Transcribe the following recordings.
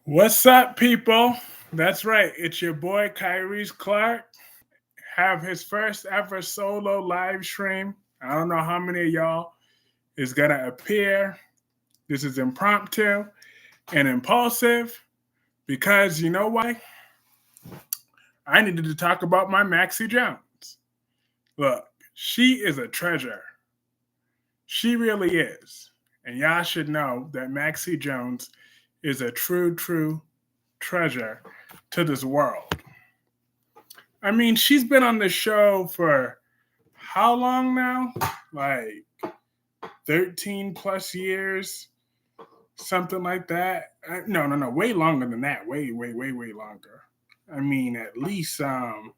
What's up, people? That's right. It's your boy Kyreese Clark. Have his first ever solo live stream. I don't know how many of y'all is gonna appear. This is impromptu and impulsive because you know why? I needed to talk about my Maxie Jones. Look, she is a treasure. She really is. And y'all should know that Maxie Jones is a true treasure to this world. I mean, she's been on the show for how long now? Like 13 plus years, something like that. No, way longer than that. Way longer. I mean, at least no,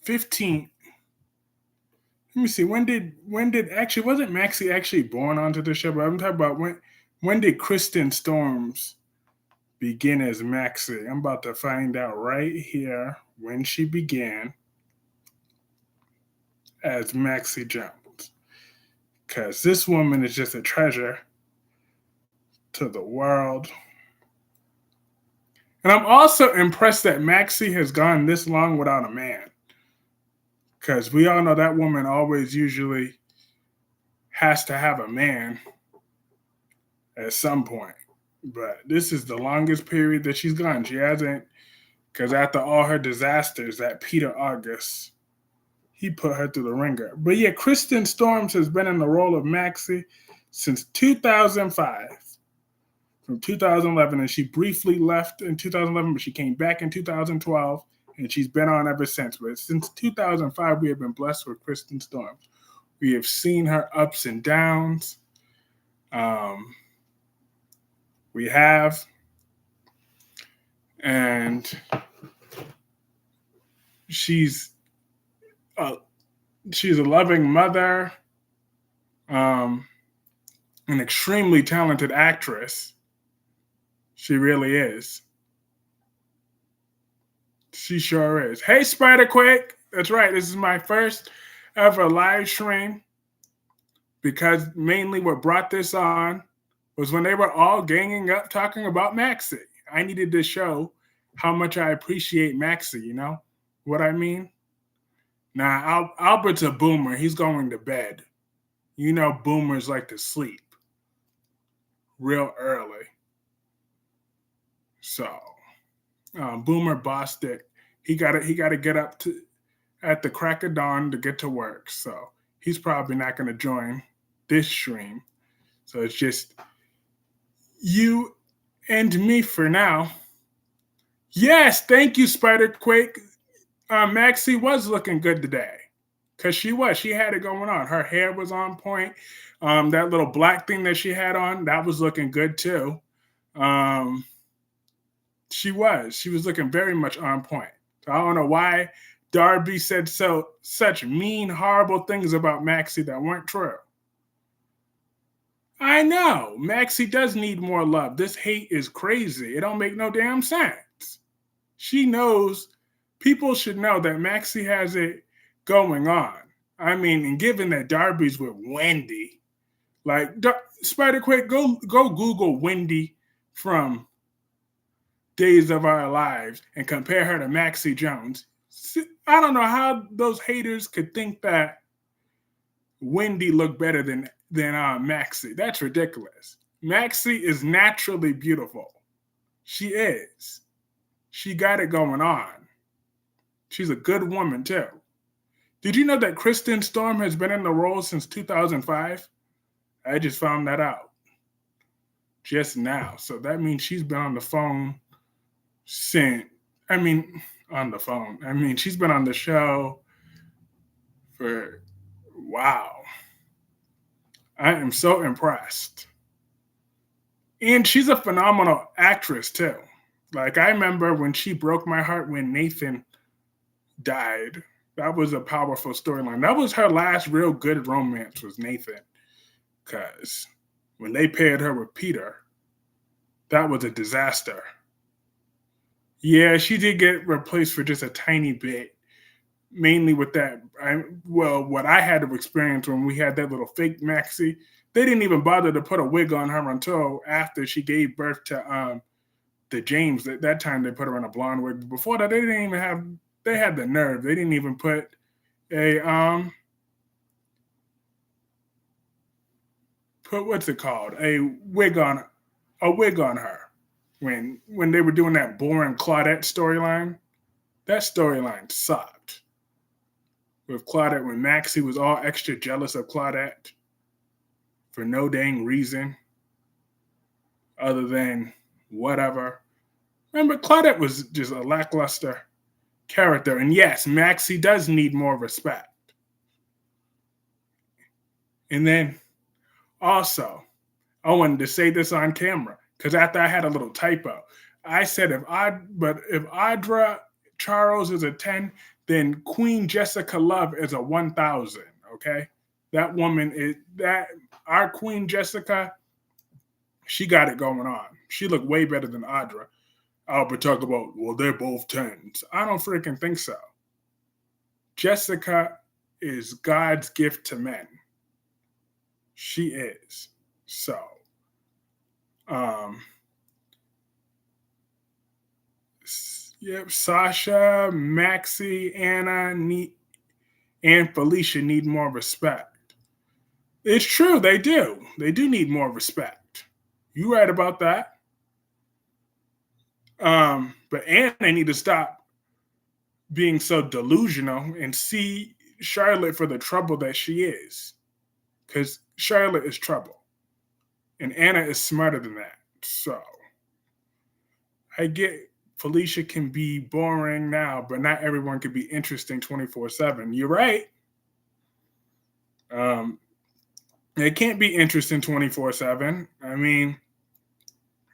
15. Let me see. When did actually wasn't Maxie actually born onto the show? But I'm talking about when did Kristen Storms begin as Maxie? I'm about to find out right here when she began as Maxie Jones. Because this woman is just a treasure to the world. And I'm also impressed that Maxie has gone this long without a man. Because we all know that woman always usually has to have a man at some point. But this is the longest period that she's gone. She hasn't, because after all her disasters, that Peter August, he put her through the ringer. But yeah, Kristen Storms has been in the role of Maxie since 2005. From 2011, and she briefly left in 2011, but she came back in 2012, and she's been on ever since. But since 2005, we have been blessed with Kristen Storms. We have seen her ups and downs. We have, and she's a, she's a loving mother, an extremely talented actress. She really is. She sure is. Hey, Spider Quick. That's right. This is my first ever live stream because mainly what brought this on was when they were all ganging up talking about Maxie. I needed to show how much I appreciate Maxie, you know what I mean? Now, Albert's a boomer. He's going to bed. You know, boomers like to sleep real early. So, Boomer Bostic, he got to get up to at the crack of dawn to get to work. So he's probably not going to join this stream. So it's just you and me for now. Yes, thank you, Spider Quake. Maxie was looking good today because she had it going on. Her hair was on point. That little black thing that she had on, that was looking good too. Um, she was looking very much on point. So I don't know why Darby said such mean, horrible things about Maxie that weren't true. I know Maxie does need more love. This hate is crazy. It don't make no damn sense. She knows people should know that Maxie has it going on. I mean, and given that Darby's with Wendy, like Spider Quick, go Google Wendy from Days of Our Lives and compare her to Maxie Jones. I don't know how those haters could think that Wendy looked better than Maxie. That's ridiculous. Maxie is naturally beautiful. She is. She got it going on. She's a good woman too. Did you know that Kristen Storm has been in the role since 2005? I just found that out just now. So that means she's been on the phone since, on the phone. She's been on the show for, wow. I am so impressed. And she's a phenomenal actress too. Like I remember when she broke my heart when Nathan died. That was a powerful storyline. That was her last real good romance was Nathan. Because when they paired her with Peter, that was a disaster. Yeah, she did get replaced for just a tiny bit. Mainly with that, what I had to experience when we had that little fake Maxie, They didn't even bother to put a wig on her until after she gave birth to James. That time they put her in a blonde wig. But before that, they didn't even have. They had the nerve. They didn't even put a put what's it called? A wig on her when they were doing that boring Claudette storyline. That storyline sucked. With Claudette, when Maxie was all extra jealous of Claudette for no dang reason other than whatever. Remember, Claudette was just a lackluster character. And yes, Maxie does need more respect. And then also, I wanted to say this on camera because after I had a little typo, I said if Audra Charles is a 10, then Queen Jessica Love is a 1,000. Okay, that woman is that our Queen Jessica. She got it going on. She looked way better than Audra. Albert talk about, well, they're both 10s. I don't freaking think so. Jessica is God's gift to men. She is. So, yep, Sasha, Maxie, Anna, and Felicia need more respect. It's true, they do. They do need more respect. You right about that. But Anna need to stop being so delusional and see Charlotte for the trouble that she is. Because Charlotte is trouble. And Anna is smarter than that. So I get Felicia can be boring now, but not everyone can be interesting 24/7. You're right. It can't be interesting 24/7. I mean,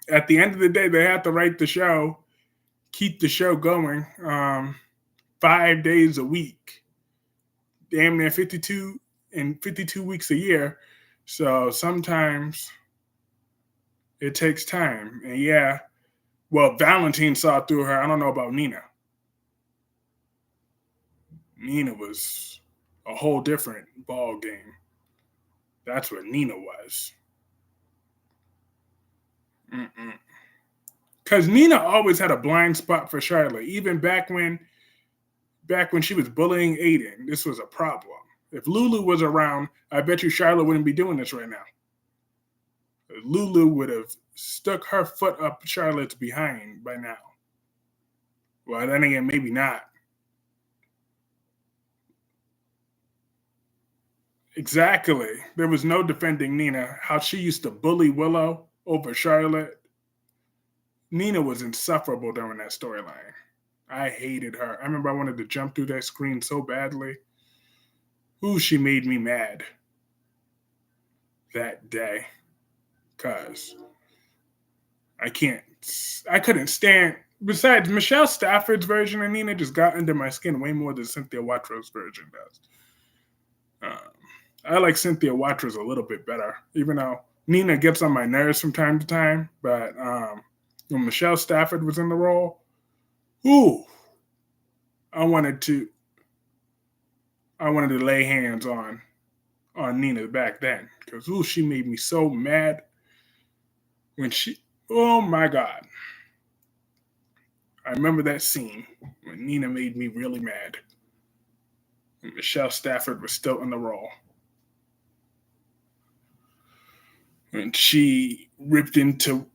at the end of the day, they have to write the show, keep the show going 5 days a week, damn near 52 weeks a year. So sometimes it takes time. And yeah, well, Valentine saw through her. I don't know about Nina. Nina was a whole different ball game. That's what Nina was. Because Nina always had a blind spot for Charlotte, even back when she was bullying Aiden. This was a problem. If Lulu was around, I bet you Charlotte wouldn't be doing this right now. Lulu would have stuck her foot up Charlotte's behind by now. Well, then again, maybe not. Exactly. There was no defending Nina. How she used to bully Willow over Charlotte. Nina was insufferable during that storyline. I hated her. I remember I wanted to jump through that screen so badly. Ooh, she made me mad that day. Because I couldn't stand. Besides, Michelle Stafford's version of Nina just got under my skin way more than Cynthia Watro's version does. I like Cynthia Watro's a little bit better, even though Nina gets on my nerves from time to time. But when Michelle Stafford was in the role, ooh, I wanted to lay hands on Nina back then because ooh, she made me so mad when oh my God. I remember that scene when Nina made me really mad. And Michelle Stafford was still in the role. When she ripped into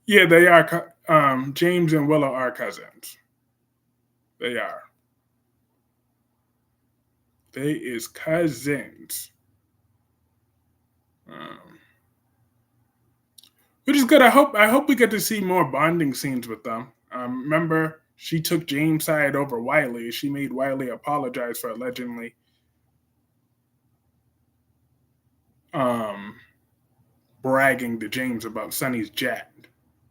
yeah, they are James and Willow are cousins. They are. They is cousins. Which is good. I hope we get to see more bonding scenes with them. Remember, she took James' side over Wiley. She made Wiley apologize for allegedly bragging to James about Sonny's jet.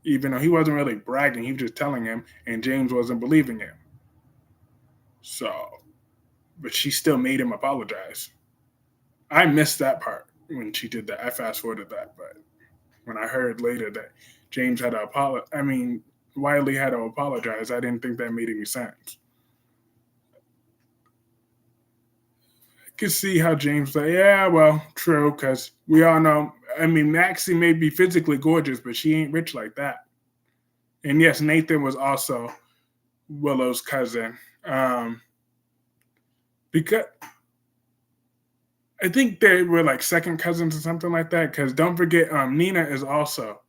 Even though he wasn't really bragging, he was just telling him, and James wasn't believing him. So, but she still made him apologize. I missed that part when she did that. I fast forwarded that, but when I heard later that James had to apologize, Wiley had to apologize, I didn't think that made any sense. can see how James like, yeah, well, true, because we all know. I mean, Maxie may be physically gorgeous, but she ain't rich like that. And yes, Nathan was also Willow's cousin. Because I think they were like second cousins or something like that. Because don't forget, Nina is also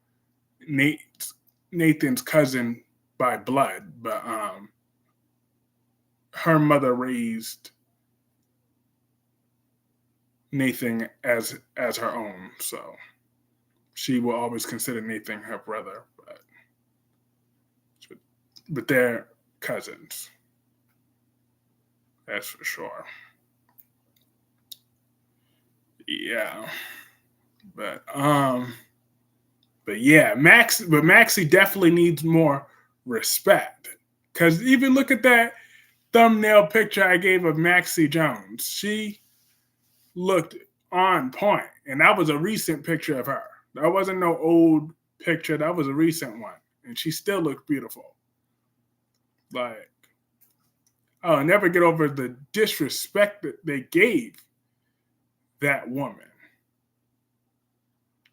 Nathan's cousin by blood, but her mother raised Nathan as her own, so she will always consider Nathan her brother, but they're cousins. That's for sure. Yeah, but yeah, Maxie definitely needs more respect. Cause even look at that thumbnail picture I gave of Maxie Jones. She looked on point, and that was a recent picture of her. That wasn't no old picture. That was a recent one, and she still looked beautiful. Like, I'll never get over the disrespect that they gave that woman.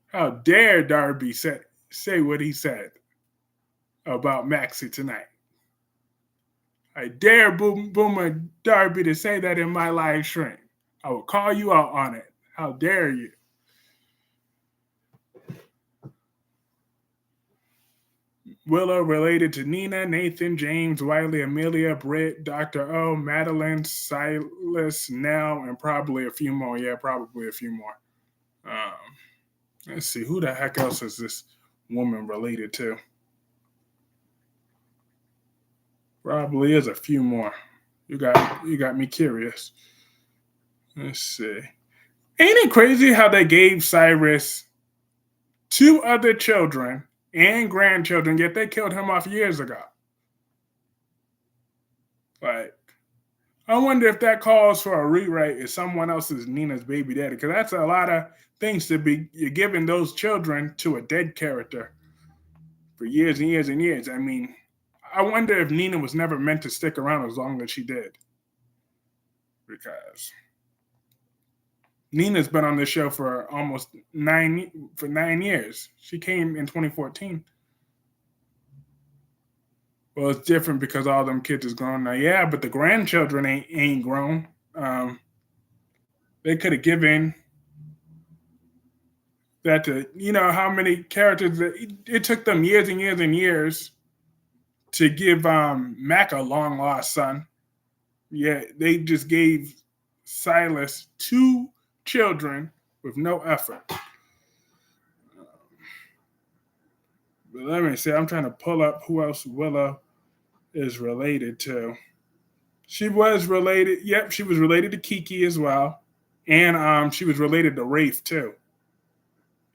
How dare Darby say what he said about Maxie tonight? I dare Boomer Darby to say that in my live stream. I will call you out on it. How dare you? Willow related to Nina, Nathan, James, Wiley, Amelia, Britt, Dr. O, Madeline, Silas, Nell, and probably a few more. Yeah, probably a few more. Let's see, who the heck else is this woman related to? Probably is a few more. You got me curious. Let's see. Ain't it crazy how they gave Cyrus two other children and grandchildren, yet they killed him off years ago? Like, I wonder if that calls for a rewrite if someone else is Nina's baby daddy, because that's a lot of things to be you're giving those children to a dead character for years and years and years. I mean, I wonder if Nina was never meant to stick around as long as she did, because Nina's been on this show for almost 9 years. She came in 2014. Well, it's different because all them kids is grown now. Yeah, but the grandchildren ain't grown. They could have given that to how many characters it took them years and years and years to give Mac a long lost son. Yeah, they just gave Silas two children with no effort. But let me see. I'm trying to pull up who else Willow is related to. She was related. Yep, she was related to Kiki as well, and she was related to Rafe too.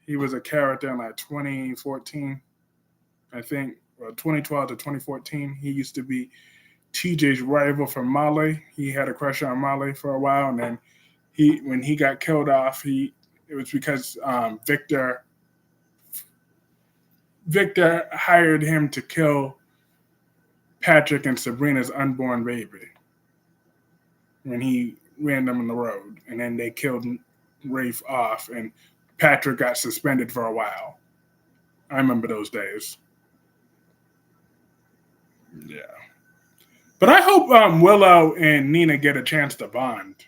He was a character in like 2014, I think, or 2012 to 2014. He used to be TJ's rival from Molly. He had a crush on Molly for a while, and then when he got killed off, it was because Victor hired him to kill Patrick and Sabrina's unborn baby when he ran them on the road, and then they killed Rafe off, and Patrick got suspended for a while. I remember those days. Yeah. But I hope Willow and Nina get a chance to bond,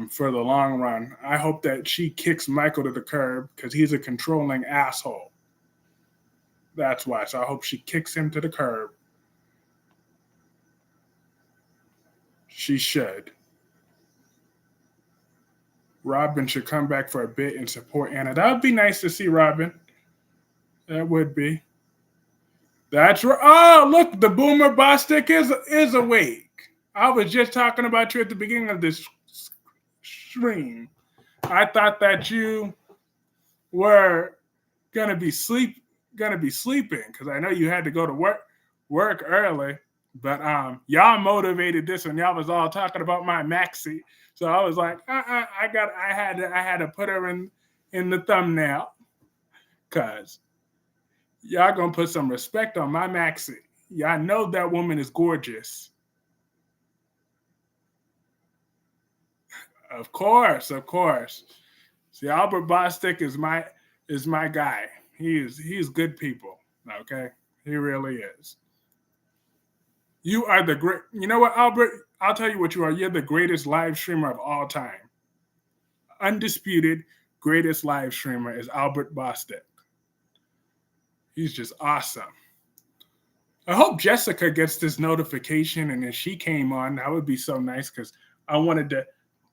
for the long run. I hope that she kicks Michael to the curb because he's a controlling asshole. That's why. So I hope she kicks him to the curb. She should. Robin should come back for a bit and support Anna. That would be nice to see Robin. That would be. That's right. Oh, look, the Boomer Bostic is awake. I was just talking about you at the beginning of this stream. I thought that you were gonna be sleeping because I know you had to go to work early. But y'all motivated this one. Y'all was all talking about my Maxie, so I was like, I had to put her in the thumbnail because y'all gonna put some respect on my Maxie. Y'all know that woman is gorgeous. Of course, of course. See, Albert Bostic is my guy. He's good people. Okay, he really is. You are the great. You know what, Albert? I'll tell you what you are. You're the greatest live streamer of all time. Undisputed greatest live streamer is Albert Bostic. He's just awesome. I hope Jessica gets this notification, and if she came on, that would be so nice because I wanted to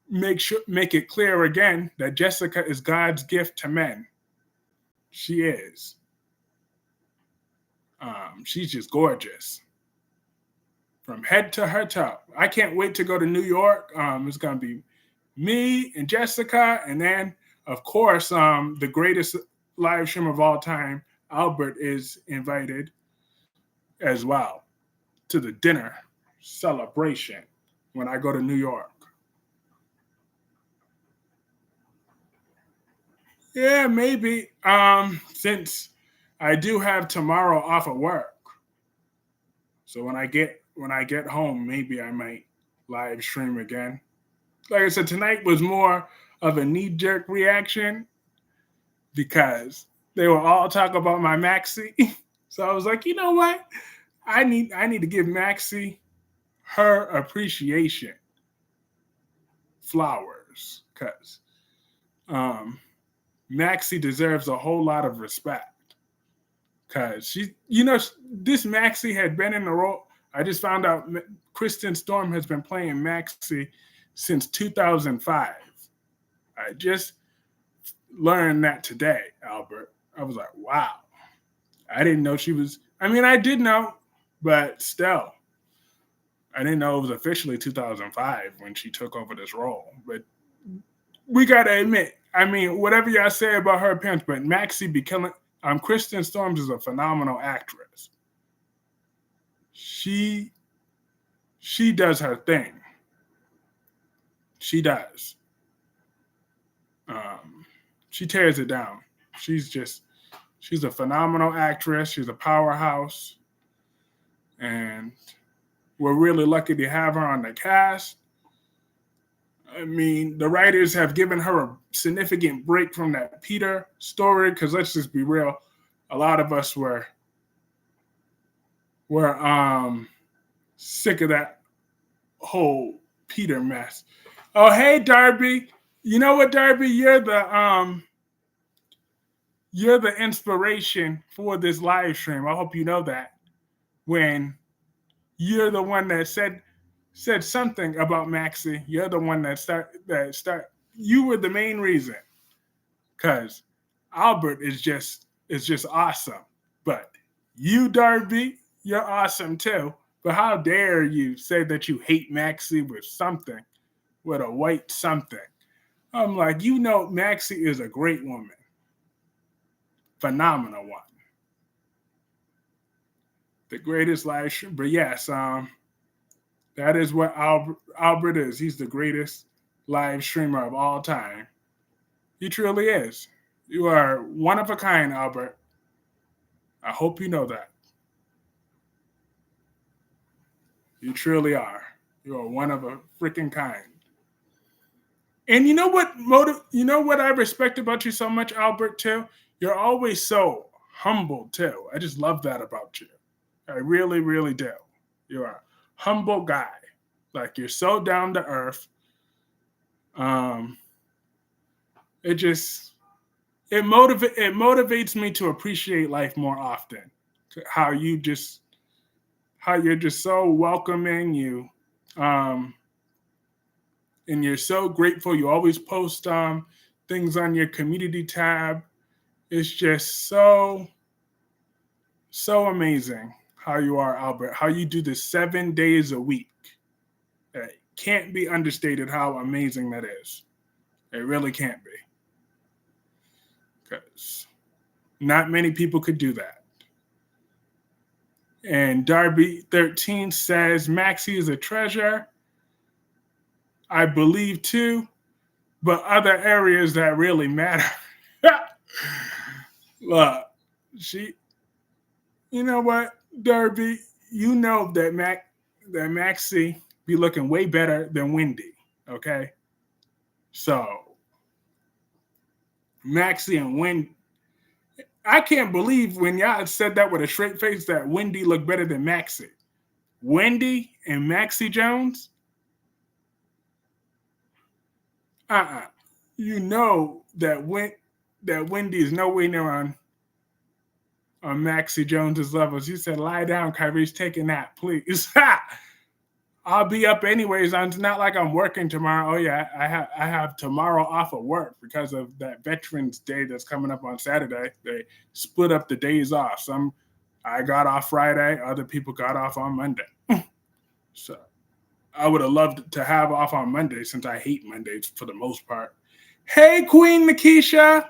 make it clear again that Jessica is God's gift to men. She is. She's just gorgeous from head to her toe. I can't wait to go to New York. It's gonna be me and Jessica, and then of course the greatest live stream of all time, Albert, is invited as well to the dinner celebration when I go to New York. Yeah, maybe. Since I do have tomorrow off of work, so when I get home, maybe I might live stream again. Like I said, tonight was more of a knee jerk reaction because they were all talking about my Maxie. So I was like, you know what? I need to give Maxie her appreciation flowers because um, Maxie deserves a whole lot of respect because this Maxie had been in the role. I just found out Kristen Storm has been playing Maxie since 2005. I just learned that today, Albert. I was like, wow. I didn't know she was. I mean, I did know, but still, I didn't know it was officially 2005 when she took over this role. But we gotta admit, I mean, whatever y'all say about her appearance, but Maxie be killing. Kristen Storms is a phenomenal actress. She does her thing. She does. She tears it down. She's a phenomenal actress. She's a powerhouse, and we're really lucky to have her on the cast. I mean, the writers have given her a significant break from that Peter story because let's just be real, a lot of us were sick of that whole Peter mess. Oh, hey, Darby. You know what, Darby? You're the inspiration for this live stream. I hope you know that. When you're the one that said something about Maxie, you're the one that start. You were the main reason. Cause Albert is just awesome. But you, Darby, you're awesome too. But how dare you say that you hate Maxie with a white something? I'm like, Maxie is a great woman. Phenomenal one. The greatest live stream. But yes, that is what Albert is. He's the greatest live streamer of all time. He truly is. You are one of a kind, Albert. I hope you know that. You truly are. You are one of a freaking kind. And you know what I respect about you so much, Albert, too? You're always so humble, too. I just love that about you. I really, really do. You're a humble guy. Like, you're so down to earth. It motivates me to appreciate life more often. How you're just so welcoming, and you're so grateful. You always post things on your community tab. It's just so amazing how you are, Albert. How you do this 7 days a week. It can't be understated how amazing that is. It really can't be. Because not many people could do that. And Darby 13 says, Maxie is a treasure. I believe too, but other areas that really matter. Look, you know what, Darby? You know that Maxie be looking way better than Wendy, okay? So Maxie and Wendy, I can't believe when y'all said that with a straight face that Wendy looked better than Maxie. Wendy and Maxie Jones? Uh-uh. You know that Wendy is nowhere near on Maxie Jones's levels. You said, lie down, Kyreese, take a nap, please. I'll be up anyways. It's not like I'm working tomorrow. Oh yeah, I have tomorrow off of work because of that Veterans Day that's coming up on Saturday. They split up the days off. I got off Friday, other people got off on Monday. So I would have loved to have off on Monday since I hate Mondays for the most part. Hey, Queen Nikisha.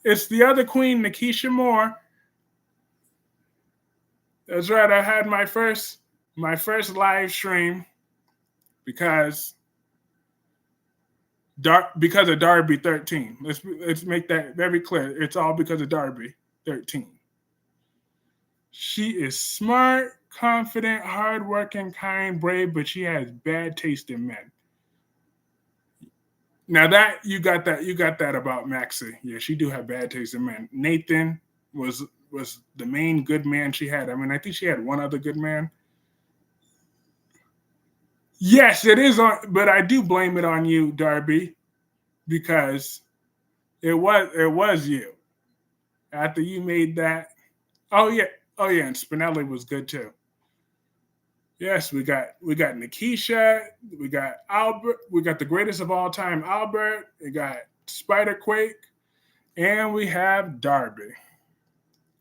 It's the other Queen, Nikisha Moore. That's right. I had my first live stream because of Darby 13. Let's make that very clear. It's all because of Darby 13. She is smart, confident, hardworking, kind, brave, but she has bad taste in men. Now that you got that about Maxie. Yeah, she do have bad taste in men. Nathan was the main good man she had. I mean, I think she had one other good man. Yes, it is on, but I do blame it on you, Darby, because it was you. After you made that. Oh yeah, and Spinelli was good too. Yes, we got Nikisha, we got Albert, we got the greatest of all time, Albert, we got Spiderquake, and we have Darby.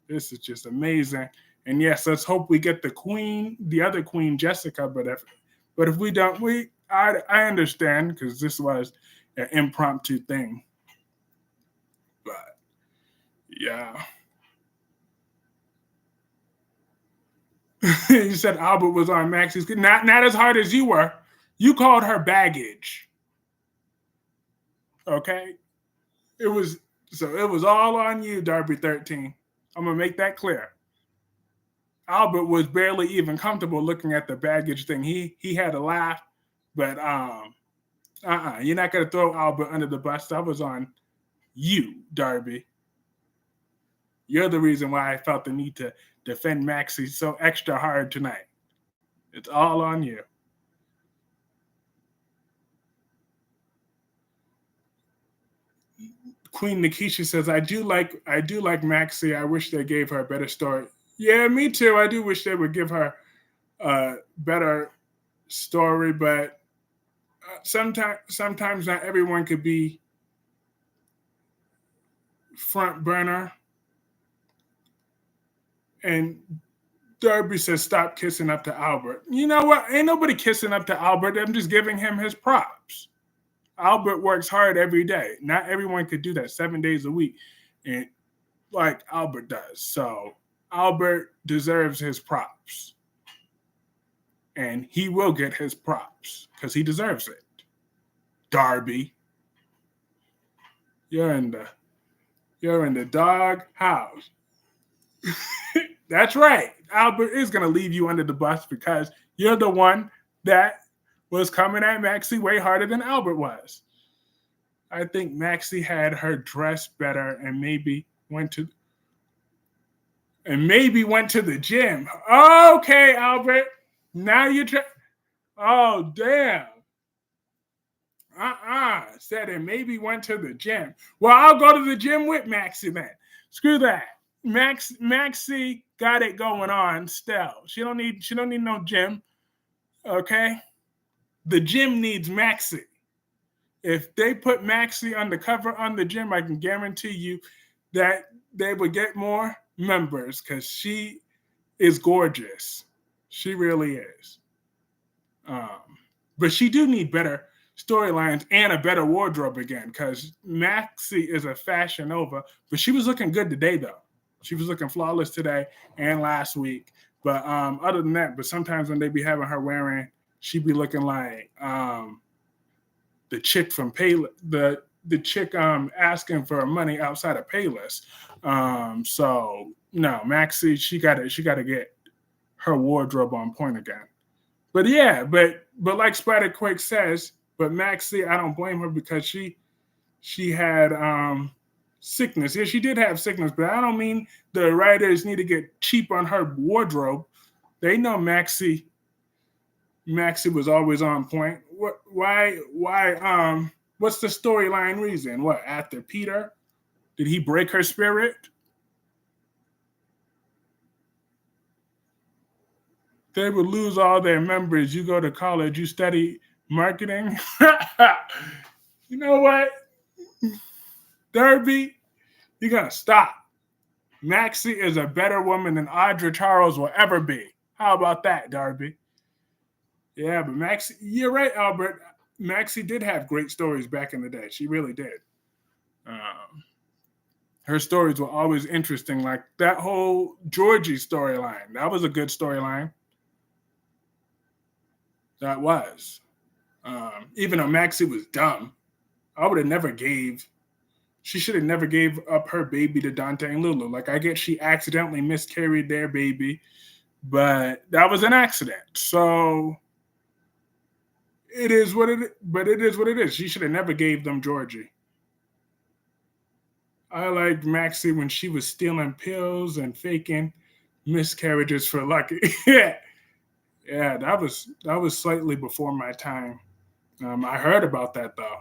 This is just amazing. And yes, let's hope we get the other queen, Jessica. But if we don't, I understand because this was an impromptu thing. But yeah. You said Albert was on Maxie's. Not as hard as you were. You called her baggage. Okay? It was all on you, Darby 13. I'm gonna make that clear. Albert was barely even comfortable looking at the baggage thing. He had a laugh, but you're not gonna throw Albert under the bus. That was on you, Darby. You're the reason why I felt the need to defend Maxie so extra hard tonight. It's all on you. Queen Nikisha says, I do like Maxie. I wish they gave her a better story. Yeah, me too. I do wish they would give her a better story, but sometimes not everyone could be front burner. And Darby says, stop kissing up to Albert. You know what? Ain't nobody kissing up to Albert. I'm just giving him his props. Albert works hard every day. Not everyone could do that 7 days a week, and like Albert does. So Albert deserves his props. And he will get his props because he deserves it. Darby, you're in the dog house. That's right. Albert is going to leave you under the bus because you're the one that was coming at Maxie way harder than Albert was. I think Maxie had her dress better and maybe went to the gym. Okay, Albert. Now you're oh, damn. Said it maybe went to the gym. Well, I'll go to the gym with Maxie then. Screw that. Maxie got it going on still. She don't need no gym. Okay? The gym needs Maxie. If they put Maxie on the cover on the gym, I can guarantee you that they would get more members because she is gorgeous. She really is. But she do need better storylines and a better wardrobe again because Maxie is a fashion nova. But she was looking good today, though. She was looking flawless today and last week. But other than that, but sometimes when they be having her wearing, she be looking like the chick from Payless, the chick asking for money outside of Payless. So no, Maxie, she gotta get her wardrobe on point again. But yeah, but like Spiderquake says, But Maxie, I don't blame her because she had sickness. Yeah, she did have sickness, but I don't mean the writers need to get cheap on her wardrobe. They know Maxie was always on point. What? Why? What's the storyline reason? What? After Peter, did he break her spirit? They would lose all their members. You go to college, you study marketing. You know what, Derby? You gotta stop. Maxie is a better woman than Audra Charles will ever be. How about that, Darby? Yeah, but Maxie, you're right, Albert. Maxie did have great stories back in the day. She really did. Um, Her stories were always interesting. Like that whole Georgie storyline. That was a good storyline. That was. Even though Maxie was dumb, I would have never gave. She should have never gave up her baby to Dante and Lulu. Like I get she accidentally miscarried their baby, but that was an accident. So it is what it. But it is what it is. She should have never gave them Georgie. I liked Maxie when she was stealing pills and faking miscarriages for Lucky. Yeah, yeah, that was slightly before my time. I heard about that though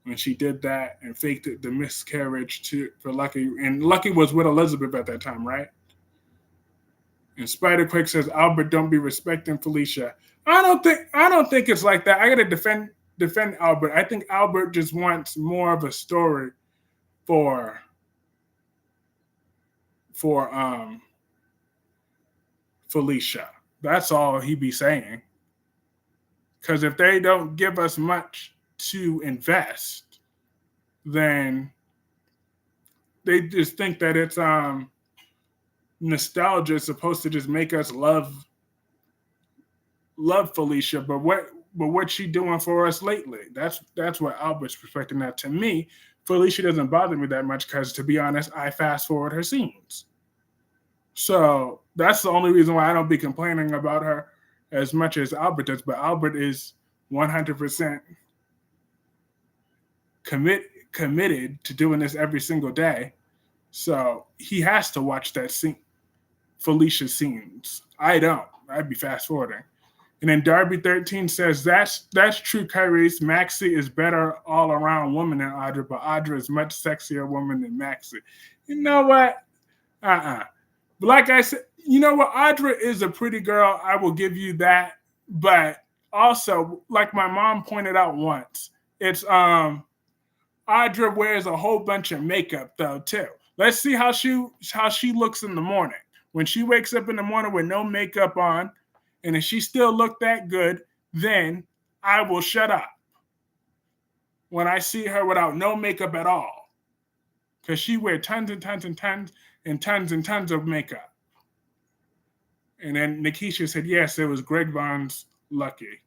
when she did that and faked the miscarriage for Lucky, and Lucky was with Elizabeth at that time, right? And Spider Quick says, Albert, don't be respecting Felicia. I don't think it's like that. I gotta defend Albert. I think Albert just wants more of a story for for Felicia. That's all he be saying. Because if they don't give us much to invest, then they just think that it's nostalgia is supposed to just make us love Felicia. But what's she doing for us lately? That's what Albert's perspective. Now, to me, Felicia doesn't bother me that much because, to be honest, I fast forward her scenes. So that's the only reason why I don't be complaining about her as much as Albert does. But Albert is 100% committed to doing this every single day. So he has to watch that scene, Felicia scenes. I don't. I'd be fast forwarding. And then Darby13 says that's true, Kyreese. Maxie is better all around woman than Audra, but Audra is much sexier woman than Maxie. You know what? But like I said, you know what? Audra is a pretty girl. I will give you that. But also, like my mom pointed out once, it's Audra wears a whole bunch of makeup though too. Let's see how she looks in the morning. When she wakes up in the morning with no makeup on, and if she still look that good, then I will shut up. When I see her without no makeup at all, because she wear tons and tons and tons and tons and tons of makeup. And then Nikisha said, yes, it was Greg Vaughn's Lucky.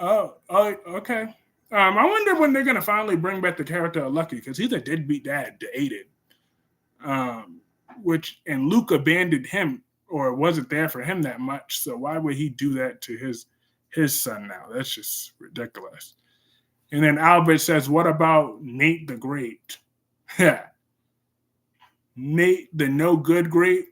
Oh, okay. I wonder when they're gonna finally bring back the character of Lucky because he's a deadbeat dad to Aiden. Which and Luke abandoned him or wasn't there for him that much. So why would he do that to his son now? That's just ridiculous. And then Albert says, "What about Nate the Great?" Nate the no good great.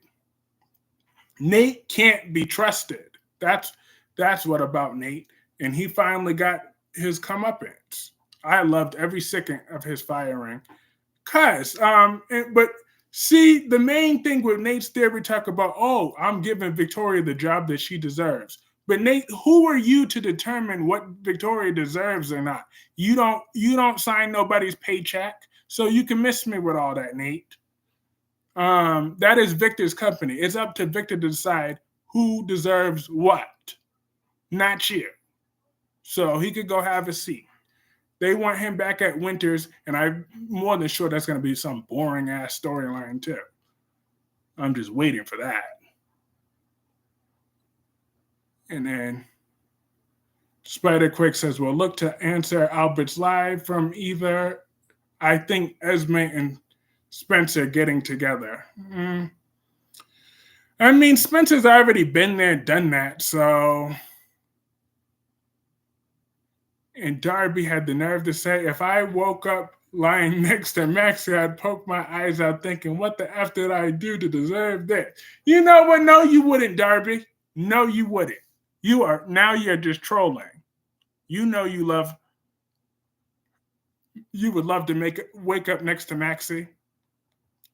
Nate can't be trusted. That's what about Nate. And he finally got his comeuppance. I loved every second of his firing. But see, the main thing with Nate's theory talk about, oh, I'm giving Victoria the job that she deserves. But Nate, who are you to determine what Victoria deserves or not? You don't sign nobody's paycheck, so you can miss me with all that, Nate. That is Victor's company. It's up to Victor to decide who deserves what, not you. So he could go have a seat. They want him back at Winters, and I'm more than sure that's going to be some boring ass storyline too. I'm just waiting for that. And then Spider Quick says, "We'll look to answer Albert's live from either. I think Esme and Spencer getting together. I mean, Spencer's already been there, done that, so And Darby had the nerve to say, if I woke up lying next to Maxie, I'd poke my eyes out thinking, what the F did I do to deserve this? You know what? No, you wouldn't, Darby. No, you wouldn't. You're just trolling. You know you would love to wake up next to Maxie.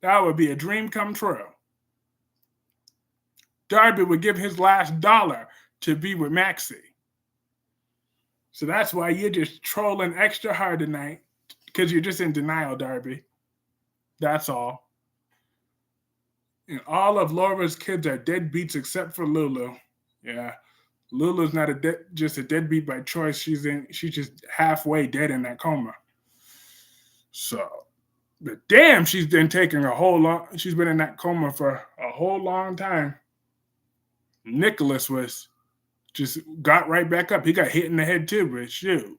That would be a dream come true. Darby would give his last dollar to be with Maxie. So that's why you're just trolling extra hard tonight, because you're just in denial, Darby. That's all. And all of Laura's kids are deadbeats except for Lulu. Yeah, Lulu's not just a deadbeat by choice. She's just halfway dead in that coma. So, but damn, she's been taking she's been in that coma for a whole long time. Nicholas just got right back up. He got hit in the head too, but shoot.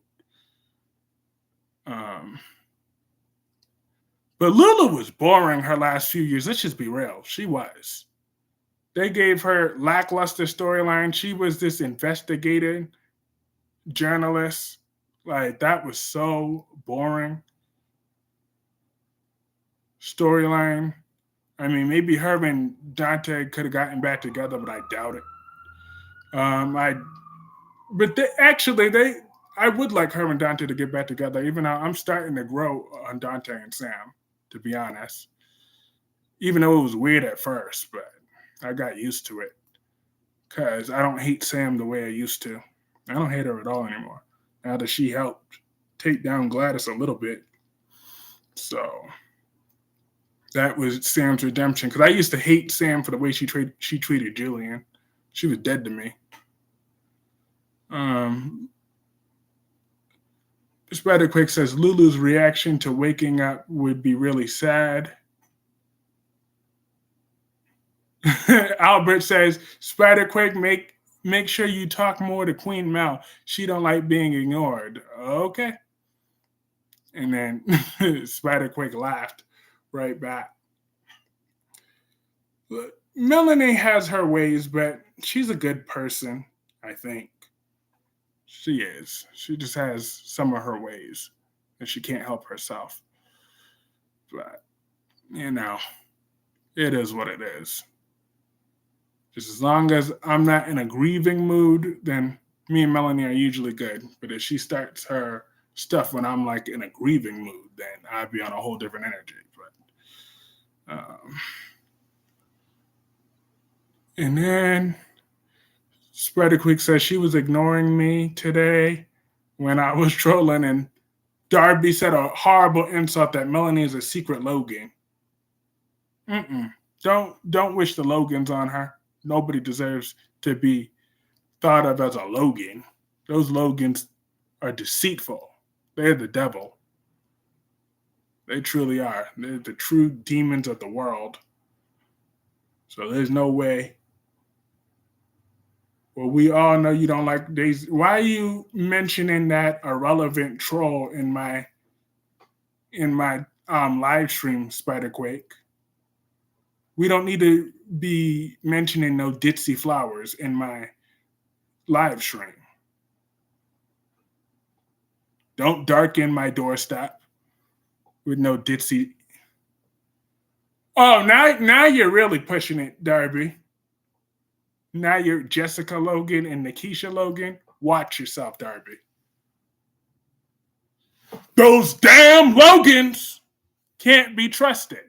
But Lulu was boring her last few years. Let's just be real. She was. They gave her lackluster storyline. She was this investigative journalist. Like, that was so boring. Storyline. I mean, maybe her and Dante could have gotten back together, but I doubt it. I would like her and Dante to get back together, even though I'm starting to grow on Dante and Sam, to be honest. Even though it was weird at first, but I got used to it. Because I don't hate Sam the way I used to. I don't hate her at all anymore. Now that she helped take down Gladys a little bit. So that was Sam's redemption. Because I used to hate Sam for the way she treated Julian. She was dead to me. Spider-Quick says Lulu's reaction to waking up would be really sad. Albert says, Spider-Quick, make sure you talk more to Queen Mel. She don't like being ignored. Okay. And then Spider-Quick laughed right back. Melanie has her ways, but she's a good person, I think. She is. She just has some of her ways, and she can't help herself. But, it is what it is. Just as long as I'm not in a grieving mood, then me and Melanie are usually good. But if she starts her stuff when I'm like in a grieving mood, then I'd be on a whole different energy. But and then Spreader Quick says she was ignoring me today when I was trolling, and Darby said a horrible insult that Melanie is a secret Logan. Don't wish the Logans on her. Nobody deserves to be thought of as a Logan. Those Logans are deceitful. They're the devil. They truly are. They're the true demons of the world. So there's no way. Well, we all know you don't like Daisy. Why are you mentioning that irrelevant troll in my live stream, Spiderquake? We don't need to be mentioning no ditzy flowers in my live stream. Don't darken my doorstep with no ditzy. Oh, now you're really pushing it, Darby. Now you're Jessica Logan and Nikisha Logan. Watch yourself, Darby. Those damn Logans can't be trusted.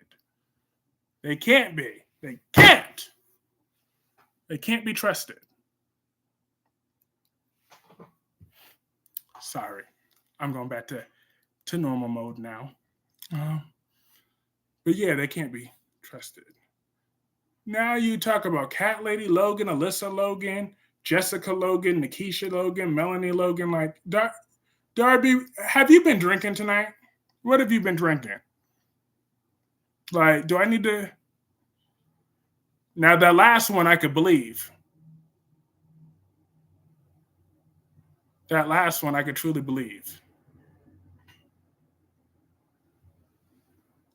They can't be. They can't. They can't be trusted. Sorry. I'm going back to normal mode now. But yeah, they can't be trusted. Now you talk about Cat Lady Logan, Alyssa Logan, Jessica Logan, Nikisha Logan, Melanie Logan. Like, Darby, have you been drinking tonight? What have you been drinking? Like, do I need to? Now, that last one I could believe. That last one I could truly believe.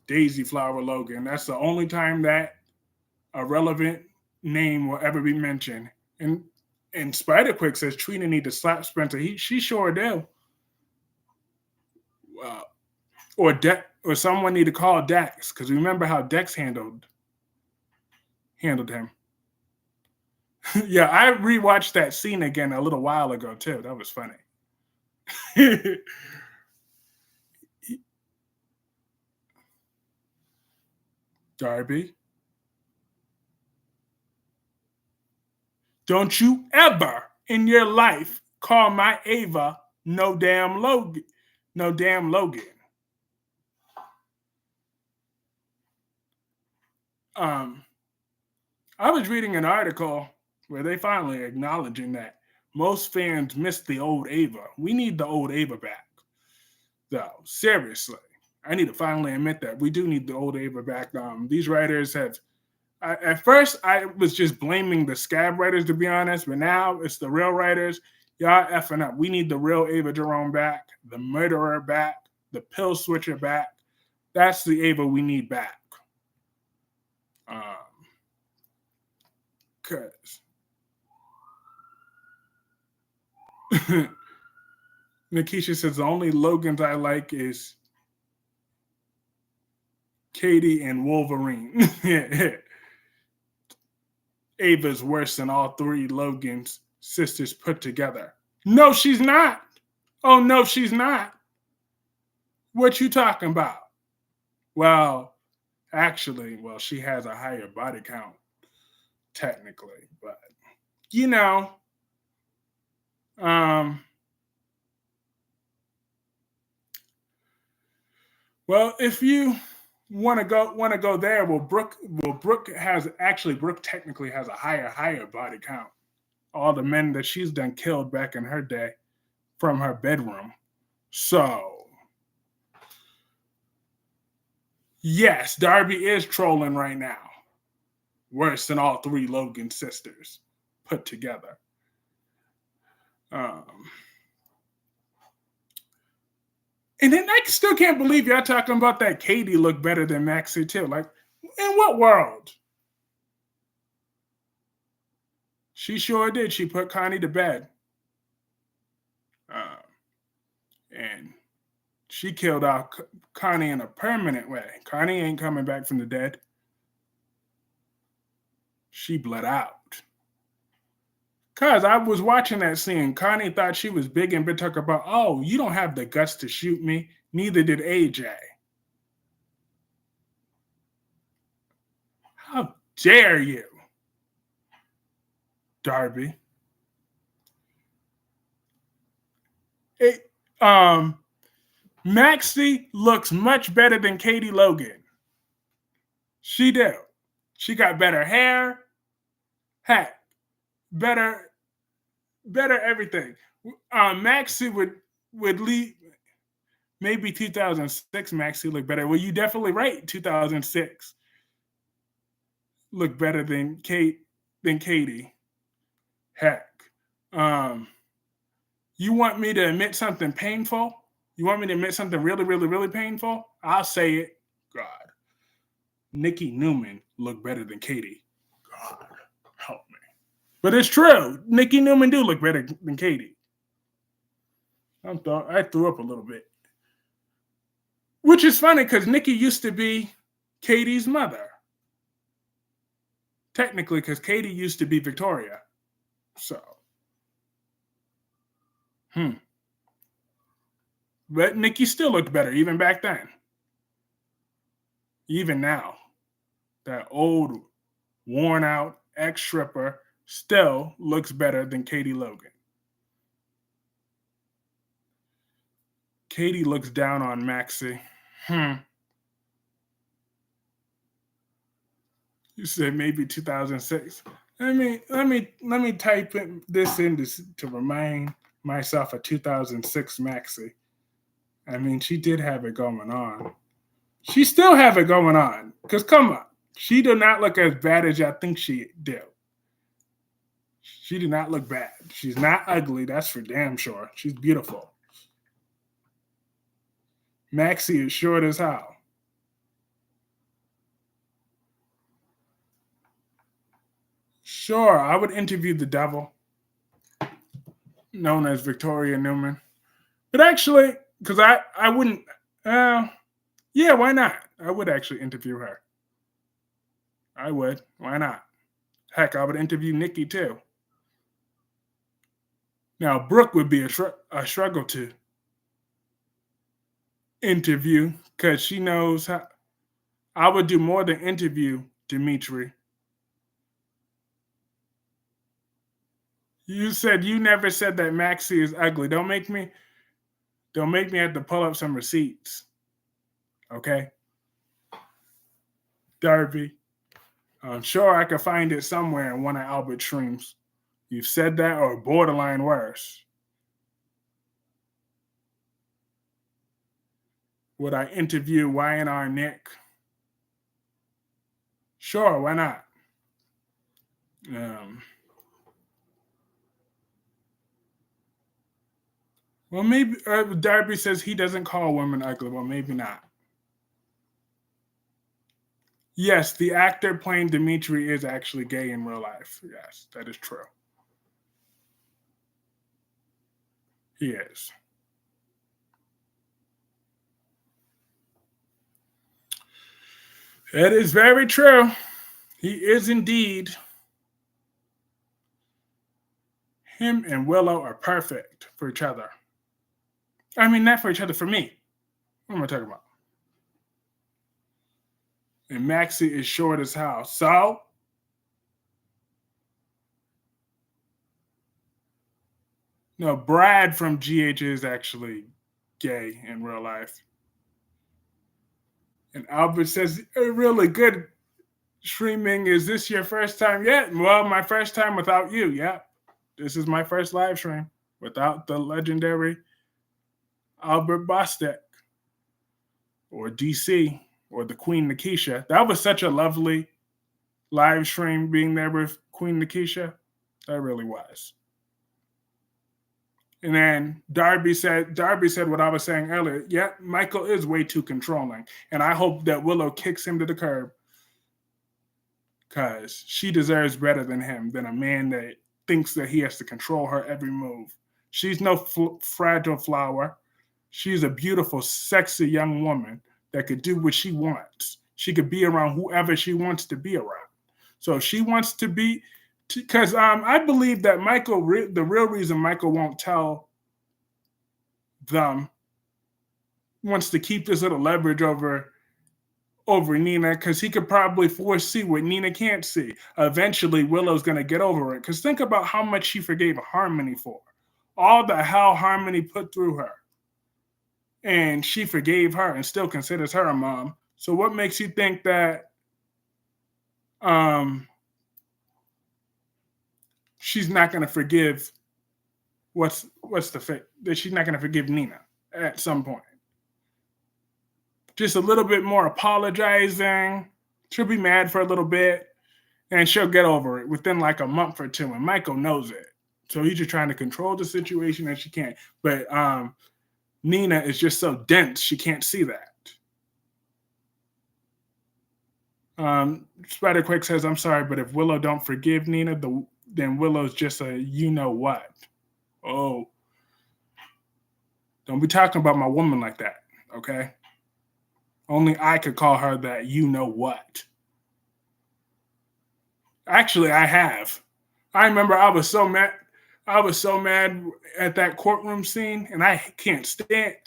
Daisy Flower Logan. That's the only time that a relevant name will ever be mentioned. And Spider-Quick says Trina need to slap Spencer. She sure do. uh, or someone need to call Dex because remember how Dex handled him. Yeah, I rewatched that scene again a little while ago too. That was funny. Darby, don't you ever in your life call my Ava no damn Logan. No damn Logan. Um, I was reading an article where they finally acknowledging that most fans miss the old Ava. We need the old Ava back. Though, seriously. I need to finally admit that we do need the old Ava back. These writers have at first I was just blaming the scab writers to be honest, but now it's the real writers. Y'all effing up. We need the real Ava Jerome back, the murderer back, the pill switcher back. That's the Ava we need back. Cause Nikisha says the only Logans I like is Katie and Wolverine. Ava's worse than all three Logan's sisters put together. No, she's not. Oh no, she's not. What you talking about? Well, actually, she has a higher body count, technically, but you know, if you want to go there, Brooke technically has a higher body count. All the men that she's done killed back in her day from her bedroom. So yes, Darby is trolling right now. Worse than all three Logan sisters put together. And then I still can't believe y'all talking about that Katie looked better than Maxie too. Like, in what world? She sure did. She put Connie to bed. And she killed out Connie in a permanent way. Connie ain't coming back from the dead. She bled out. Cause I was watching that scene. Connie thought she was big and took about, oh, you don't have the guts to shoot me. Neither did AJ. How dare you, Darby? Maxie looks much better than Katie Logan. She do. She got better hair. Heck, better everything. Maxie would leave. Maybe 2006 Maxie looked better. Well, you definitely right. 2006 looked better than Katie. Heck, you want me to admit something painful? You want me to admit something really, really, really painful? I'll say it. God, Nikki Newman looked better than Katie. God, help me. But it's true. Nikki Newman do look better than Katie. I threw up a little bit. Which is funny because Nikki used to be Katie's mother. Technically, because Katie used to be Victoria. So. But Nikki still looked better even back then. Even now. That old, worn out ex-stripper still looks better than Katie Logan. Katie looks down on Maxie. You said maybe 2006. Let me type this in to remind myself of 2006 Maxie. I mean, she did have it going on. She still have it going on. Because come on, she did not look as bad as I think she did. She did not look bad. She's not ugly, that's for damn sure. She's beautiful. Maxie is short as hell. Sure, I would interview the devil, known as Victoria Newman. But actually, Because I wouldn't. Yeah, why not? I would actually interview her. I would. Why not? Heck, I would interview Nikki too. Now, Brooke would be a struggle to interview because she knows how. I would do more than interview Dimitri. You said you never said that Maxie is ugly. Don't make me have to pull up some receipts. Okay, Darby. I'm sure I could find it somewhere in one of Albert's streams. You've said that or borderline worse. Would I interview YNR Nick? Sure, why not? Um, well, maybe Darby says he doesn't call women ugly. Well, maybe not. Yes, the actor playing Dimitri is actually gay in real life. Yes, that is true. He is. That is very true. He is indeed. Him and Willow are perfect for each other. I mean, not for each other, for me. What am I talking about? And Maxie is short as hell. So, no, Brad from GH is actually gay in real life. And Albert says, really good streaming. Is this your first time yet? Well, my first time without you. Yep. This is my first live stream without the legendary Albert Bostek or DC or the Queen Nikisha. That was such a lovely live stream being there with Queen Nikisha. That really was. And then Darby said what I was saying earlier. Yeah, Michael is way too controlling. And I hope that Willow kicks him to the curb because she deserves better than him, than a man that thinks that he has to control her every move. She's no fragile flower. She's a beautiful, sexy young woman that could do what she wants. She could be around whoever she wants to be around. So if she wants to be, because I believe that Michael, the real reason Michael won't tell them, wants to keep this little leverage over Nina because he could probably foresee what Nina can't see. Eventually, Willow's going to get over it. Because think about how much she forgave Harmony for. All the hell Harmony put through her. And she forgave her and still considers her a mom. So what makes you think that she's not going to forgive that she's not going to forgive Nina at some point? Just a little bit more apologizing. She'll be mad for a little bit and she'll get over it within like a month or two. And Michael knows it. So he's just trying to control the situation and she can't. But Nina is just so dense, she can't see that. Spiderquake says, I'm sorry, but if Willow don't forgive Nina, then Willow's just a you-know-what. Oh. Don't be talking about my woman like that, okay? Only I could call her that you-know-what. Actually, I have. I remember I was so mad at that courtroom scene, and I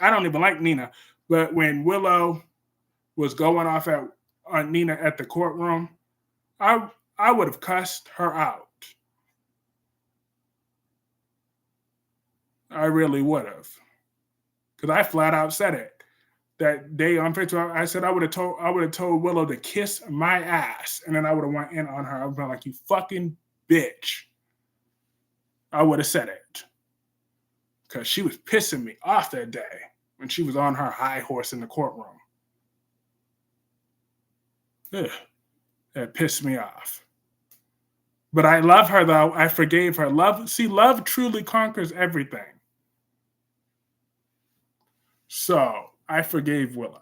don't even like Nina. But when Willow was going off on Nina at the courtroom, I would have cussed her out. I really would have. Because I flat out said it. That day on Facebook, I said I would have told Willow to kiss my ass, and then I would have went in on her. I would have been like, you fucking bitch. I would have said it. Because she was pissing me off that day when she was on her high horse in the courtroom. Ugh, that pissed me off. But I love her, though. I forgave her. Love truly conquers everything. So I forgave Willow.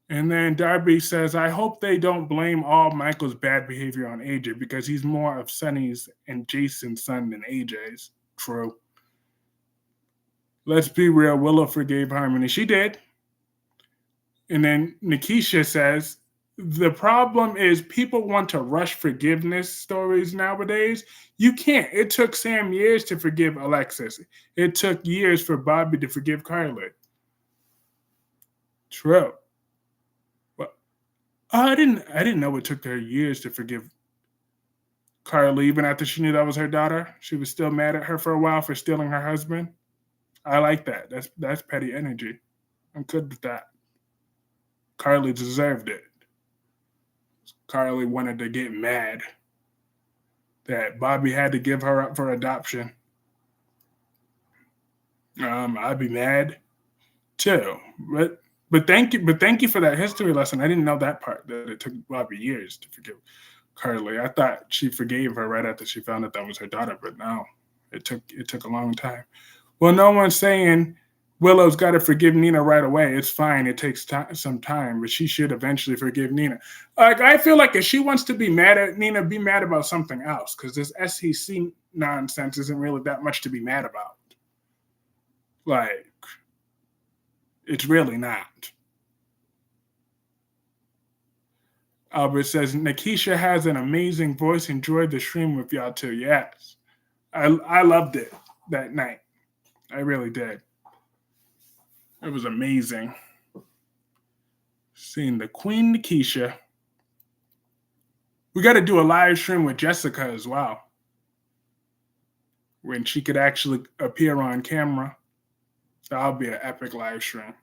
And then Darby says, I hope they don't blame all Michael's bad behavior on AJ because he's more of Sonny's and Jason's son than AJ's. True. Let's be real. Willow forgave Harmony. She did. And then Nikisha says, the problem is people want to rush forgiveness stories nowadays. You can't. It took Sam years to forgive Alexis. It took years for Bobby to forgive Carly. True. But I didn't know it took her years to forgive Carly, even after she knew that was her daughter. She was still mad at her for a while for stealing her husband. I like that. That's petty energy. I'm good with that. Carly deserved it. Carly wanted to get mad that Bobby had to give her up for adoption. I'd be mad too. But thank you for that history lesson. I didn't know that part, that it took Bobby years to forgive Carly. I thought she forgave her right after she found out that was her daughter, but no, it took a long time. Well, no one's saying Willow's got to forgive Nina right away. It's fine. It takes some time, but she should eventually forgive Nina. Like, I feel like if she wants to be mad at Nina, be mad about something else, because this SEC nonsense isn't really that much to be mad about. Like, it's really not. Albert says, Nikisha has an amazing voice. Enjoyed the stream with y'all too. Yes. I loved it that night. I really did. It was amazing. Seeing the Queen Nikisha. We got to do a live stream with Jessica as well, when she could actually appear on camera. That'll be an epic live stream.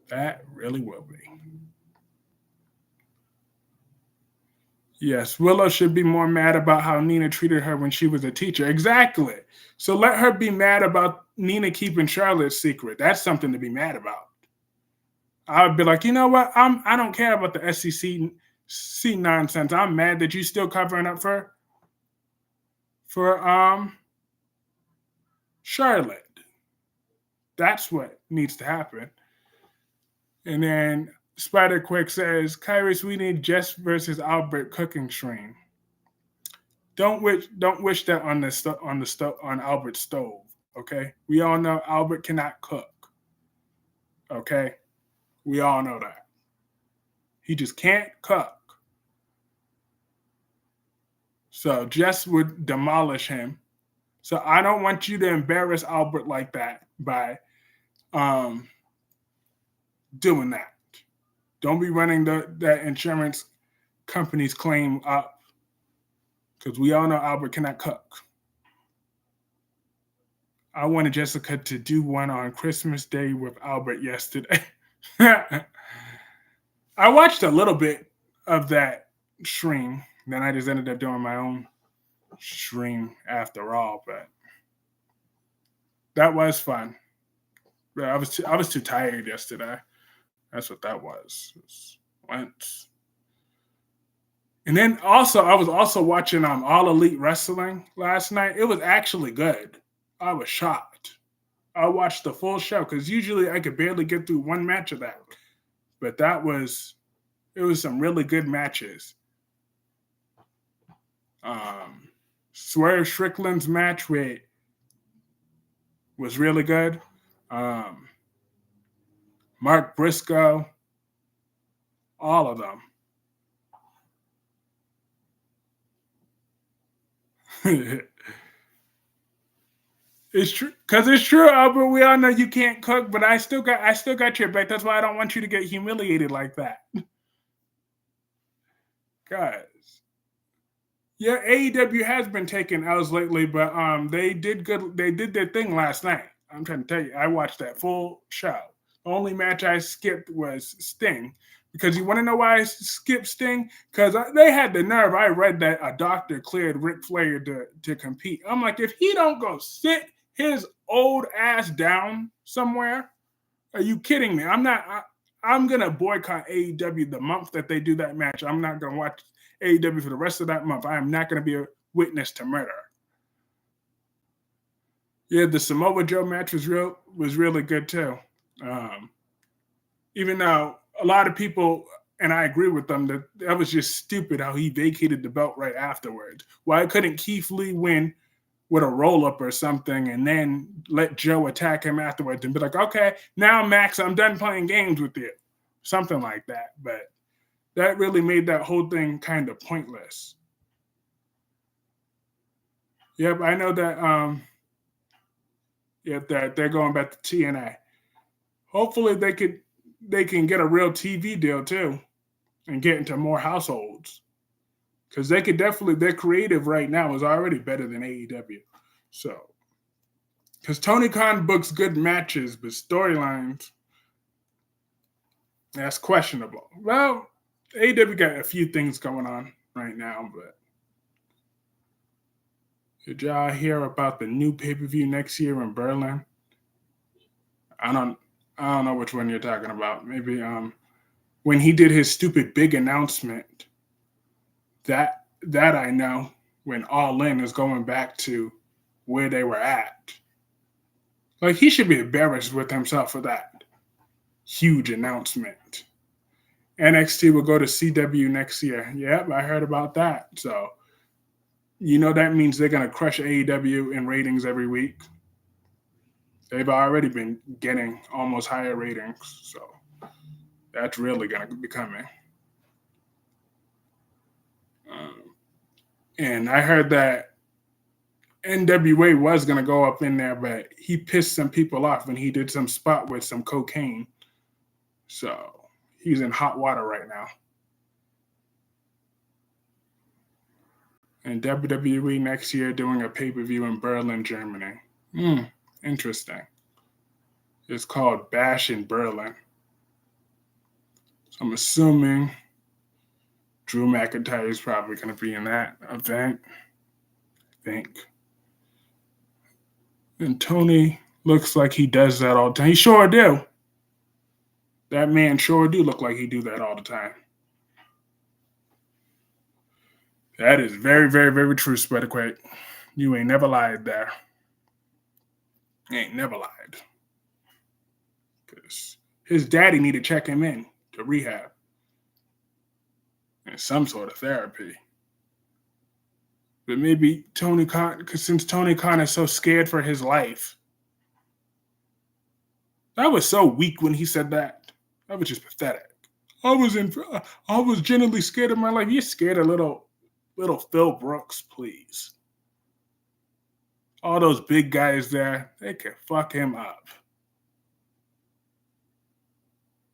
That really will be. Yes, Willow should be more mad about how Nina treated her when she was a teacher. Exactly. So let her be mad about Nina keeping Charlotte's secret. That's something to be mad about. I would be like, you know what? I don't care about the SEC nonsense. I'm mad that you still covering up for Charlotte. That's what needs to happen. And then Spider Quick says, Kyreese, we need Jess versus Albert cooking stream. Don't wish that on Albert's stove. Okay, we all know Albert cannot cook. Okay, we all know that he just can't cook. So Jess would demolish him. So I don't want you to embarrass Albert like that by doing that. Don't be running that insurance company's claim up, because we all know Albert cannot cook. I wanted Jessica to do one on Christmas Day with Albert yesterday. I watched a little bit of that stream. Then I just ended up doing my own stream after all. But that was fun. But I was too tired yesterday. That's what that was. And then also, I was also watching All Elite Wrestling last night. It was actually good. I was shocked. I watched the full show because usually I could barely get through one match of that. But it was some really good matches. Swerve Strickland's match was really good. Mark Briscoe, all of them. It's true, because it's true, Albert. We all know you can't cook, but I still got your back. That's why I don't want you to get humiliated like that, guys. Yeah, AEW has been taking L's lately, but they did good. They did their thing last night. I'm trying to tell you, I watched that full show. The only match I skipped was Sting. Because you want to know why I skipped Sting? Because they had the nerve. I read that a doctor cleared Ric Flair to compete. I'm like, if he don't go sit his old ass down somewhere, are you kidding me? I'm going to boycott AEW the month that they do that match. I'm not going to watch AEW for the rest of that month. I am not going to be a witness to murder. Yeah, the Samoa Joe match was really good too. Even though a lot of people, and I agree with them, that was just stupid how he vacated the belt right afterwards. Why couldn't Keith Lee win with a roll up or something, and then let Joe attack him afterwards and be like, okay, now Max, I'm done playing games with you. Something like that. But that really made that whole thing kind of pointless. Yep, I know that yep, that they're going back to TNA. Hopefully they can get a real TV deal too and get into more households. Because they could definitely, their creative right now is already better than AEW. So, because Tony Khan books good matches, but storylines, that's questionable. Well, AEW got a few things going on right now, but did y'all hear about the new pay-per-view next year in Berlin? I don't I don't know which one you're talking about. Maybe when he did his stupid big announcement, that I know, when All In is going back to where they were at. Like, he should be embarrassed with himself for that huge announcement. NXT will go to CW next year. Yep, I heard about that. So, that means they're going to crush AEW in ratings every week. They've already been getting almost higher ratings. So, that's really going to be coming. And I heard that NWA was going to go up in there, but he pissed some people off when he did some spot with some cocaine. So he's in hot water right now. And WWE next year doing a pay-per-view in Berlin, Germany. Interesting. It's called Bash in Berlin. So I'm assuming Drew McIntyre is probably going to be in that event. I think. And Tony looks like he does that all the time. He sure do. That man sure do look like he do that all the time. That is very, very, very true, Spreadaquake. You ain't never lied there. You ain't never lied. Because his daddy need to check him in to rehab and some sort of therapy. But maybe Tony Khan, because since Tony Khan is so scared for his life, that was so weak when he said that. That was just pathetic. I was genuinely scared of my life. You're scared of little Phil Brooks, please. All those big guys there, they can fuck him up.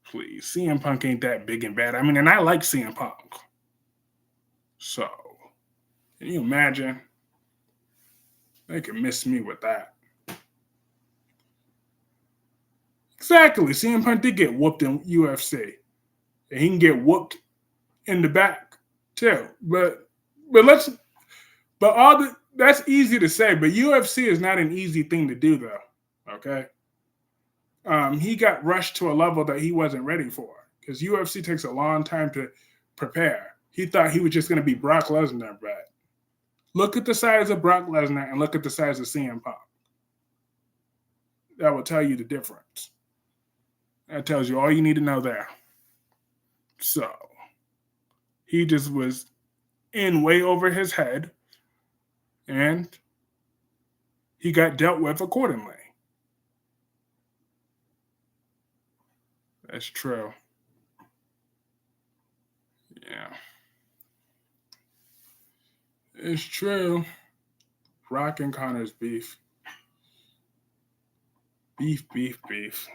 Please. CM Punk ain't that big and bad. I mean, and I like CM Punk. So, can you imagine? They can miss me with that. Exactly. CM Punk did get whooped in UFC. And he can get whooped in the back too. But that's easy to say, but UFC is not an easy thing to do though. Okay. He got rushed to a level that he wasn't ready for, because UFC takes a long time to prepare. He thought he was just going to be Brock Lesnar, but look at the size of Brock Lesnar and look at the size of CM Punk. That will tell you the difference. That tells you all you need to know there. So, he just was in way over his head, and he got dealt with accordingly. That's true. Yeah. It's true. Rock and Connor's beef. Beef.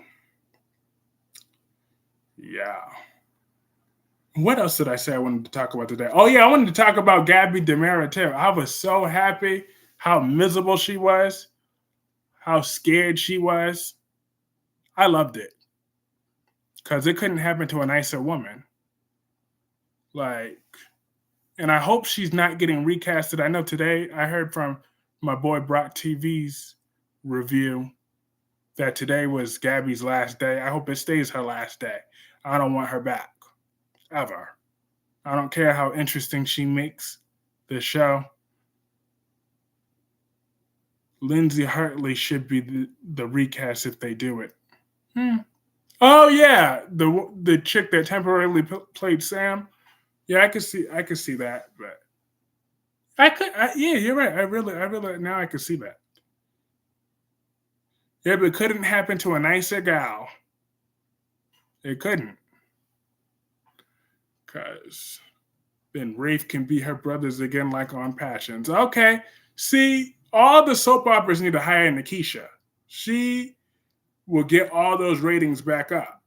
Yeah. What else did I say I wanted to talk about today? Oh, yeah, I wanted to talk about Gabi Dimera, too. I was so happy how miserable she was, how scared she was. I loved it. Because it couldn't happen to a nicer woman. And I hope she's not getting recasted. I know today I heard from my boy Brock TV's review that today was Gabby's last day. I hope it stays her last day. I don't want her back. Ever. I don't care how interesting she makes the show. Lindsay Hartley should be the recast if they do it. Oh yeah, the chick that temporarily played Sam. Yeah, I could see that, but Yeah, you're right. I really, now I can see that. If it couldn't happen to a nicer gal, it couldn't, because then Rafe can be her brothers again, like on Passions. Okay, see, all the soap operas need to hire Nikisha. She will get all those ratings back up.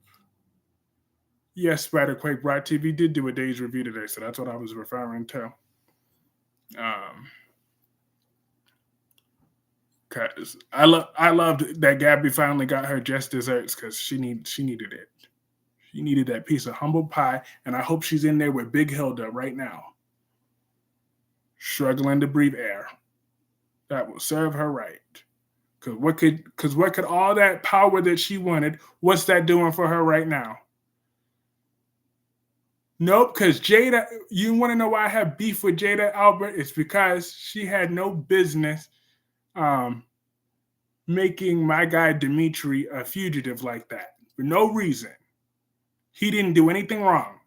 Yes, Spider Quake Bright TV did do a day's review today, so that's what I was referring to. Cause I loved that Gabby finally got her just desserts because she needed it. She needed that piece of humble pie, and I hope she's in there with Big Hilda right now, struggling to breathe air. That will serve her right. Cause what could all that power that she wanted? What's that doing for her right now? Nope. Because Jada, you want to know why I have beef with Jada Albert? It's because she had no business um, making my guy Dimitri a fugitive like that for no reason. He didn't do anything wrong.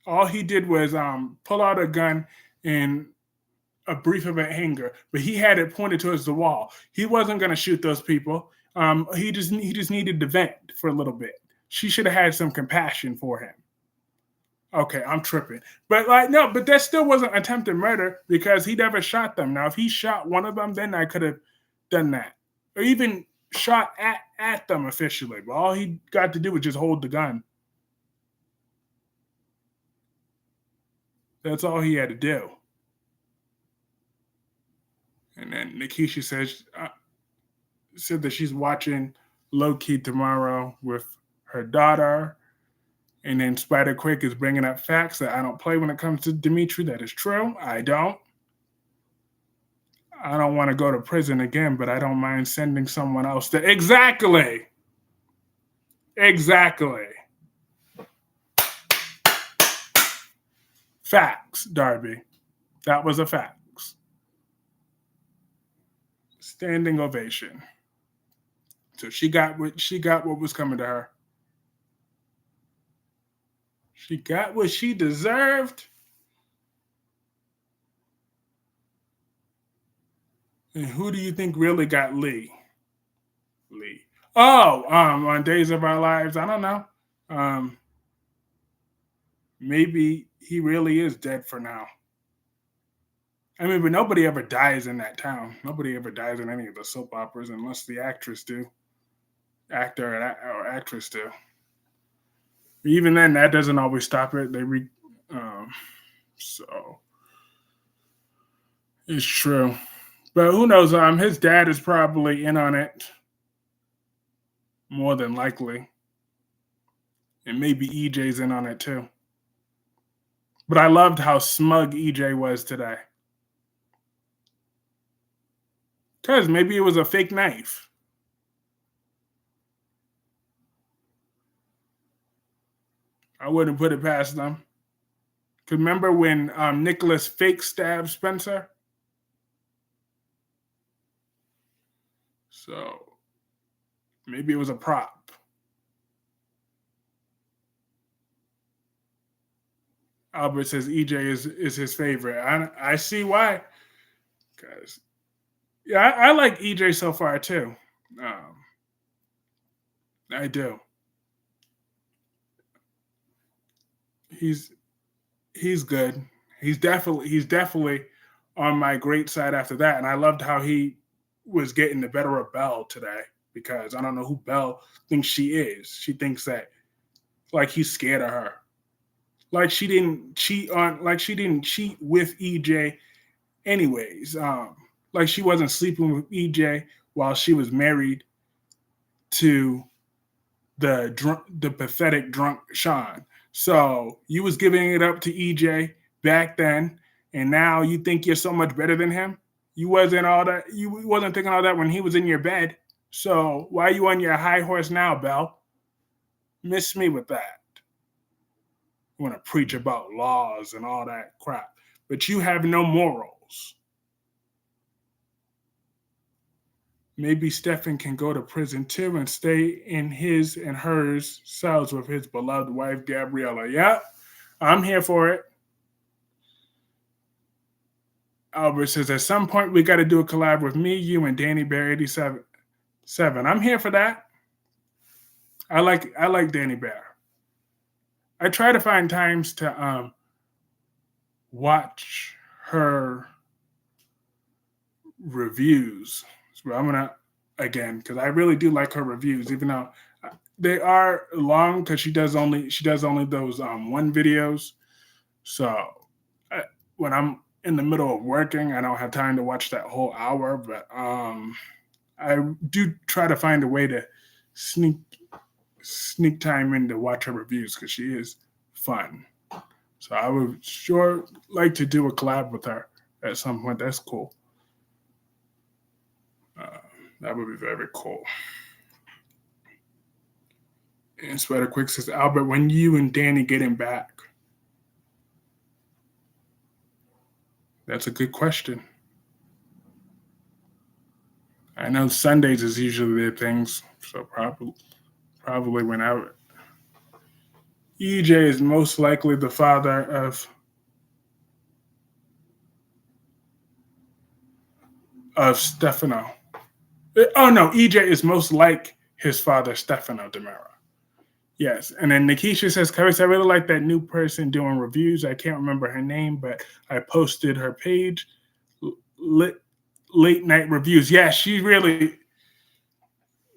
All he did was pull out a gun and a brief of a hanger, but he had it pointed towards the wall. He wasn't going to shoot those people. He just needed to vent for a little bit. She should have had some compassion for him. Okay, I'm tripping, but like no, but that still wasn't attempted murder because he never shot them. Now, if he shot one of them, then I could have done that, or even shot at them officially. But all he got to do was just hold the gun. That's all he had to do. And then Nikisha said that she's watching Low Key tomorrow with her daughter. And then Spider Quick is bringing up facts that I don't play when it comes to Dimitri. That is true. I don't. I don't want to go to prison again, but I don't mind sending someone else to. Exactly. Exactly. Facts, Darby. That was a facts. Standing ovation. So she got what was coming to her. She got what she deserved. And who do you think really got Lee? Lee. Oh, on Days of Our Lives, I don't know. Um, maybe he really is dead for now. I mean, but nobody ever dies in that town. Nobody ever dies in any of the soap operas unless the actress do, actor or actress do. Even then, that doesn't always stop it. Um, so it's true. But who knows? His dad is probably in on it, more than likely, and maybe EJ's in on it too. But I loved how smug EJ was today. Because maybe it was a fake knife. I wouldn't put it past them. Because remember when Nicholas fake stabbed Spencer? So maybe it was a prop. Albert says EJ is his favorite. I see why. Because yeah, I like EJ so far too. Um, I do. He's he's good. He's definitely on my great side after that. And I loved how he was getting the better of Belle today because I don't know who Belle thinks she is. She thinks that like he's scared of her. Like she didn't cheat with EJ anyways. Like she wasn't sleeping with EJ while she was married to the pathetic drunk Sean. So you was giving it up to EJ back then, and now you think you're so much better than him. You wasn't all that. You wasn't thinking all that when he was in your bed. So why are you on your high horse now, Belle? Miss me with that. You want to preach about laws and all that crap, but you have no morals. Maybe Stefan can go to prison too and stay in his and hers cells with his beloved wife, Gabriella. Yep, I'm here for it. Albert says, at some point we got to do a collab with me, you, and Danny Bear 87. I'm here for that. I like Danny Bear. I try to find times to watch her reviews. So I'm gonna again because I really do like her reviews, even though they are long because she does only those one videos. So I, when I'm in the middle of working, I don't have time to watch that whole hour. But I do try to find a way to sneak time in to watch her reviews because she is fun. So I would sure like to do a collab with her at some point. That's cool. Uh, that would be very cool. And Sweater Quick says, Albert, when you and Danny getting back? That's a good question. I know Sundays is usually their things, so probably whenever. EJ is most likely the father of Stefano. Oh no, EJ is most like his father, Stefano Dimera. Yes, and then Nikisha says, Kyreese, I really like that new person doing reviews. I can't remember her name, but I posted her page. Late night reviews. Yeah, she really.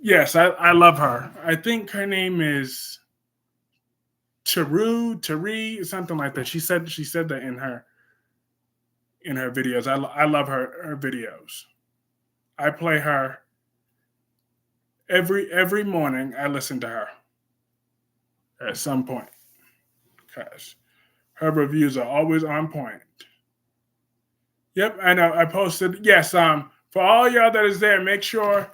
Yes, I love her. I think her name is Tari, something like that. She said that in her videos. I love her videos. I play her every morning. I listen to her at some point because her reviews are always on point. Yep, I know. I posted. Yes, for all y'all that is there, make sure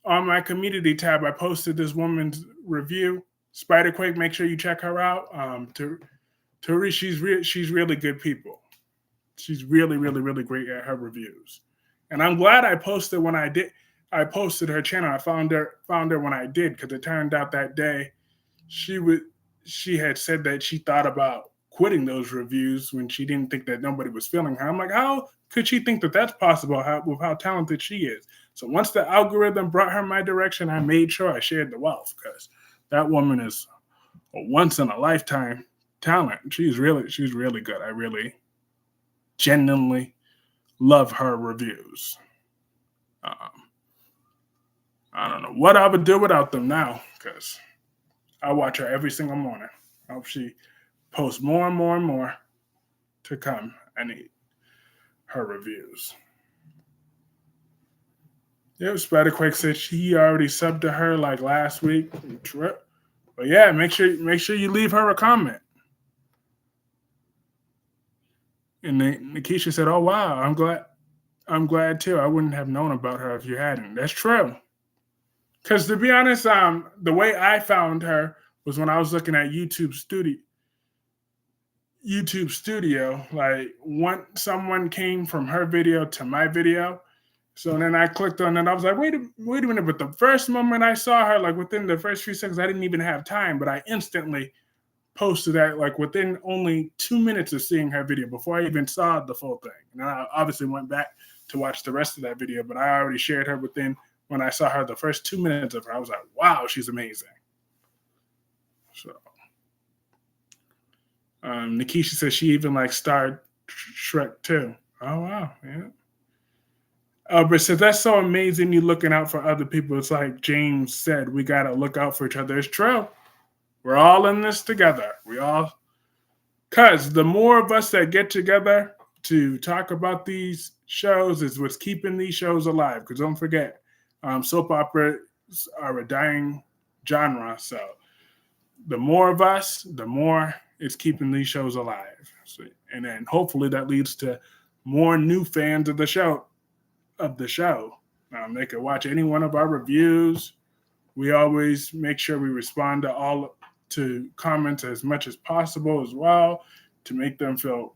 on my community tab I posted this woman's review. Spiderquake, make sure you check her out. Tori, she's really good people. She's really, really, really great at her reviews. And I'm glad I posted when I did. I posted her channel. I found her when I did because it turned out that day she had said that she thought about quitting those reviews when she didn't think that nobody was feeling her. I'm like, how could she think that that's possible with how talented she is? So once the algorithm brought her my direction, I made sure I shared the wealth because that woman is a once in a lifetime talent. She's really good. I really genuinely love her reviews. Um, I don't know what I would do without them now because I watch her every single morning. I hope she posts more and more and more to come. I need her reviews. Yep, Spiderquake said he already subbed to her like last week. But yeah, make sure you leave her a comment. And Nikisha said, "Oh wow, I'm glad too. I wouldn't have known about her if you hadn't." That's true. Because to be honest, the way I found her was when I was looking at YouTube Studio. Like someone came from her video to my video. So then I clicked on it. I was like, wait a minute. But the first moment I saw her, like within the first few seconds, I didn't even have time, but I instantly posted that like within only 2 minutes of seeing her video before I even saw the full thing. And I obviously went back to watch the rest of that video, but I already shared her when I saw her the first 2 minutes of her. I was like, wow, she's amazing. So Nikisha says she even like starred Shrek too. Oh wow, yeah. Albert says that's so amazing. You looking out for other people. It's like James said, we gotta look out for each other. It's true. We're all in this together. Because the more of us that get together to talk about these shows is what's keeping these shows alive. Because don't forget, soap operas are a dying genre. So the more of us, the more it's keeping these shows alive. So, and then hopefully that leads to more new fans of the show. They can watch any one of our reviews. We always make sure we respond to comments as much as possible as well to make them feel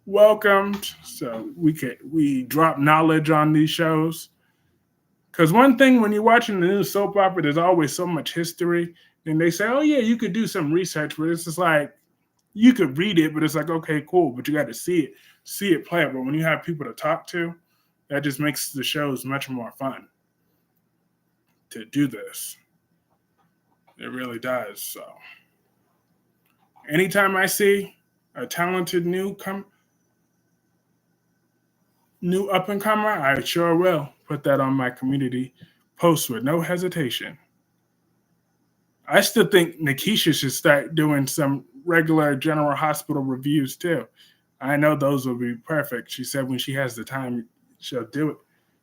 welcomed. So we drop knowledge on these shows. Because one thing when you're watching the new soap opera, there's always so much history. And they say, oh yeah, you could do some research, but it's just like you could read it, but it's like, okay, cool, but you got to see it play. But when you have people to talk to, that just makes the shows much more fun to do this. It really does. So anytime I see a talented new up and comer, I sure will put that on my community post with no hesitation. I still think Nikisha should start doing some regular General Hospital reviews too. I know those will be perfect. She said when she has the time, she'll do it.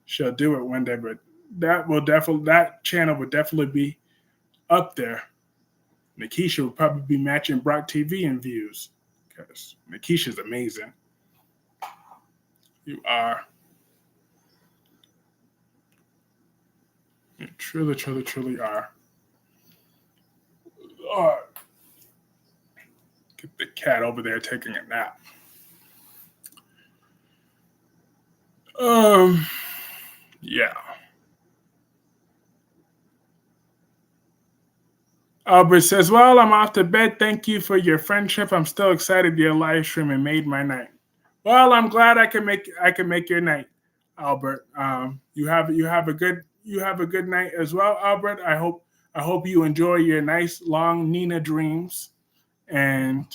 She'll do it one day, but that channel would definitely be up there. Nikisha would probably be matching Brock TV in views because Nikisha's amazing. You are. You truly, truly, truly are. Lord. Get the cat over there taking a nap. Yeah. Albert says, well, I'm off to bed. Thank you for your friendship. I'm still excited your live stream and made my night. Well, I'm glad I can make your night, Albert. You have a good night as well, Albert. I hope you enjoy your nice long Nina dreams, and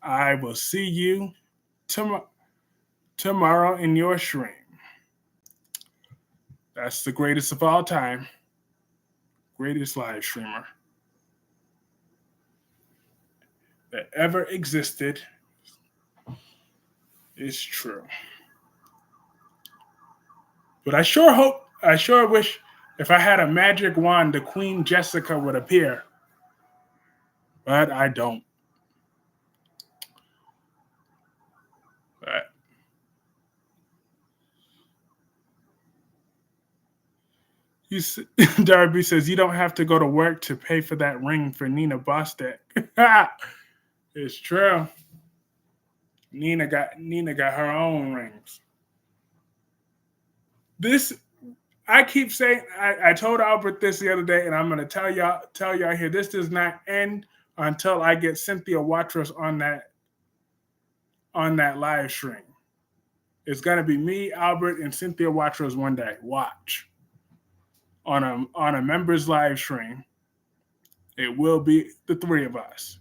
I will see you tomorrow in your stream. That's the greatest of all time, greatest live streamer that ever existed. Is true. But I sure wish if I had a magic wand, the Queen Jessica would appear. But I don't. But Darby says you don't have to go to work to pay for that ring for Nina Bostic. It's true. Nina got her own rings. This I keep saying I told Albert this the other day, and I'm gonna tell y'all here, this does not end until I get Cynthia Watros on that live stream. It's gonna be me, Albert, and Cynthia Watros one day. Watch. On a members live stream. It will be the three of us.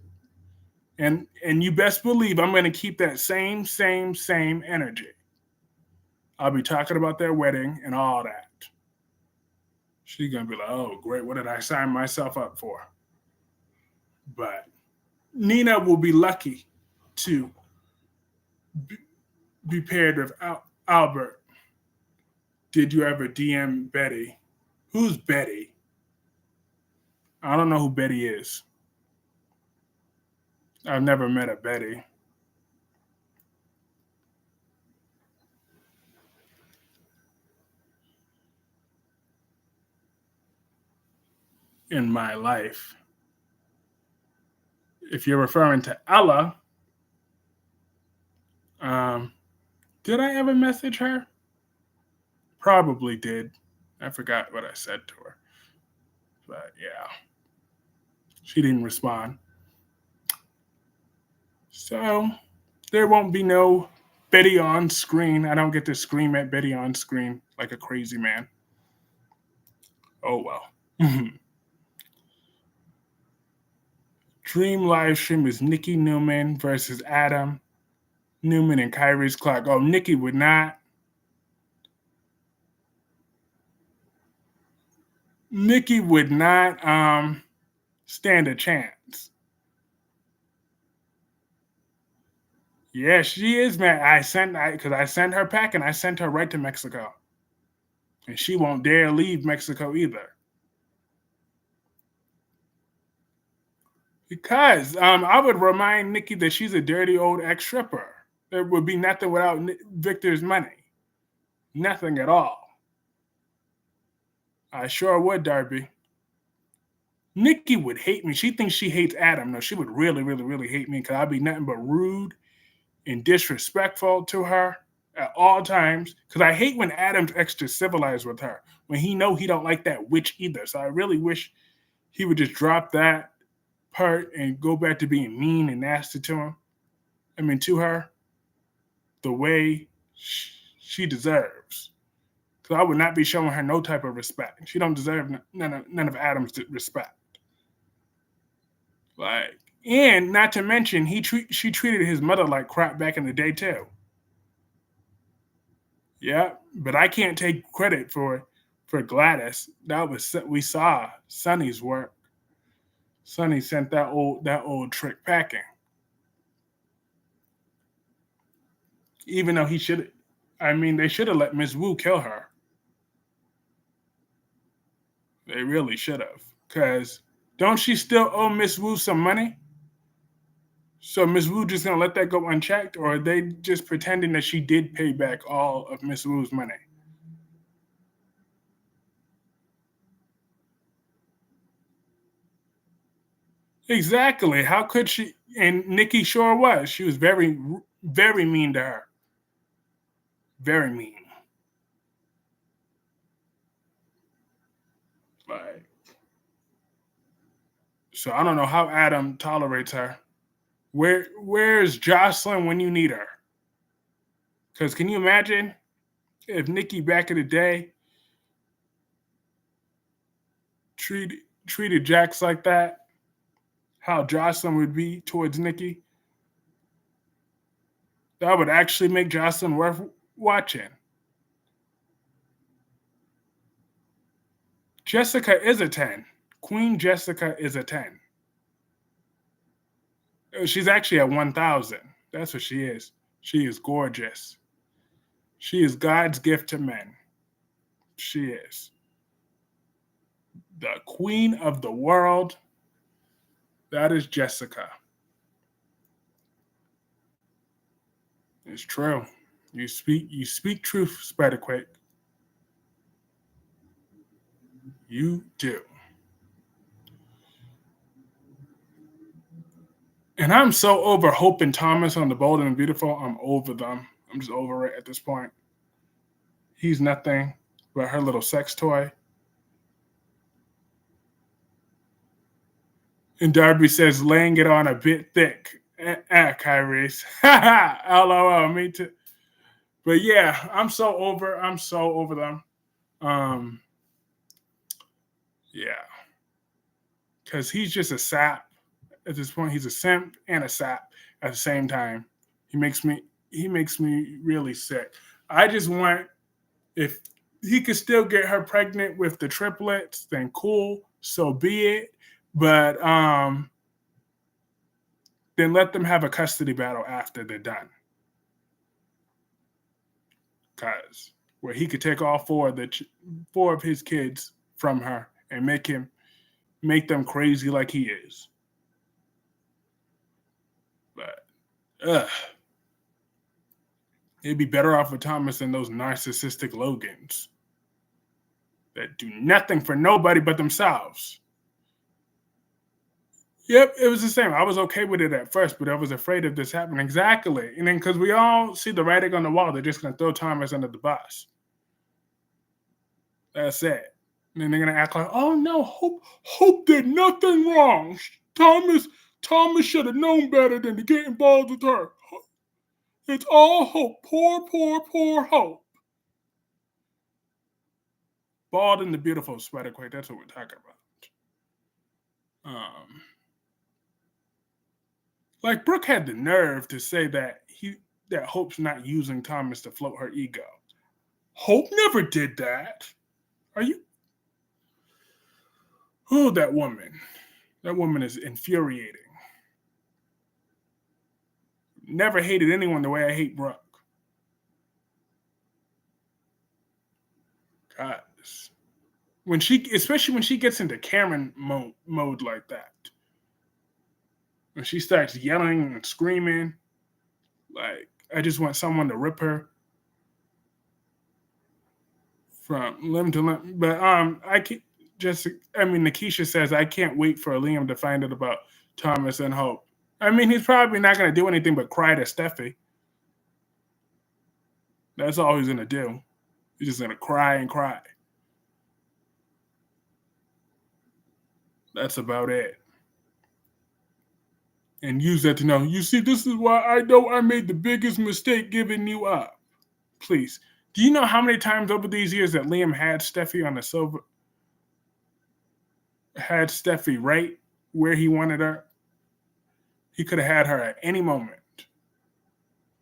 And you best believe I'm gonna keep that same energy. I'll be talking about their wedding and all that. She's gonna be like, oh great, what did I sign myself up for? But Nina will be lucky to be paired with Albert. Did you ever DM Betty? Who's Betty? I don't know who Betty is. I've never met a Betty. In my life. If you're referring to Ella, did I ever message her? Probably did. I forgot what I said to her. But yeah, she didn't respond. So there won't be no Betty on screen. I don't get to scream at Betty on screen like a crazy man. Oh well. Dream live stream is Nikki Newman versus Adam Newman and Kyreese Clark. Oh, Nikki would not. Nikki would not stand a chance. Yeah, she is, man. I sent her pack and I sent her right to Mexico. And she won't dare leave Mexico either. Because I would remind Nikki that she's a dirty old ex-stripper. There would be nothing without Victor's money. Nothing at all. I sure would, Darby. Nikki would hate me. She thinks she hates Adam. No, she would really, really, really hate me because I'd be nothing but rude and disrespectful to her at all times. Because I hate when Adam's extra civilized with her. When he know he don't like that witch either. So I really wish he would just drop that part and go back to being mean and nasty to him. I mean, to her, the way she deserves. Because I would not be showing her no type of respect. She don't deserve none of Adam's respect. Like, and not to mention, she treated his mother like crap back in the day too. Yeah, but I can't take credit for Gladys. That was we saw Sonny's work. Sonny sent that old trick packing. Even though he should, I mean, they should have let Miss Wu kill her. They really should have. Cause don't she still owe Miss Wu some money? So Miss Wu just gonna let that go unchecked, or are they just pretending that she did pay back all of Miss Wu's money? Exactly. How could she? And Nikki sure was. She was very, very mean to her. Very mean. Like, so I don't know how Adam tolerates her. Where's Jocelyn when you need her? Because can you imagine if Nikki back in the day treated Jax like that? How Jocelyn would be towards Nikki? That would actually make Jocelyn worth watching. Jessica is a 10. Queen Jessica is a 10. She's actually at 1,000. That's what she is. She is gorgeous. She is God's gift to men. She is. The queen of the world. That is Jessica. It's true. You speak truth, Spiderquake. You do. And I'm so over Hope and Thomas on The Bold and Beautiful. I'm over them. I'm just over it at this point. He's nothing but her little sex toy. And Darby says, laying it on a bit thick. Kyreese. LOL, me too. But yeah, I'm so over them. Um, yeah. Because he's just a sap. At this point, he's a simp and a sap at the same time. He makes me really sick. I just want, if he could still get her pregnant with the triplets, then cool, so be it. But then let them have a custody battle after they're done. Cause where he could take all four of his kids from her and make them crazy like he is. But it'd be better off with Thomas than those narcissistic Logans that do nothing for nobody but themselves. Yep, it was the same. I was okay with it at first, but I was afraid of this happening. Exactly. And then because we all see the writing on the wall, they're just going to throw Thomas under the bus. That's it. And then they're going to act like, oh no, Hope did nothing wrong. Thomas should have known better than to get involved with her. It's all Hope. Poor Hope. Bald and the Beautiful, Spiderquake. That's what we're talking about. Like Brooke had the nerve to say that Hope's not using Thomas to float her ego. Hope never did that. Are you? Oh, that woman. That woman is infuriating. Never hated anyone the way I hate Brooke. God. Especially when she gets into Karen mode like that. When she starts yelling and screaming, like, I just want someone to rip her from limb to limb. But Nikisha says, I can't wait for Liam to find out about Thomas and Hope. I mean, he's probably not going to do anything but cry to Steffi. That's all he's going to do. He's just going to cry and cry. That's about it. and use that to know, you see, this is why I know I made the biggest mistake giving you up. Please. Do you know how many times over these years that Liam had Steffi on the silver, had Steffi right where he wanted her? He could have had her at any moment,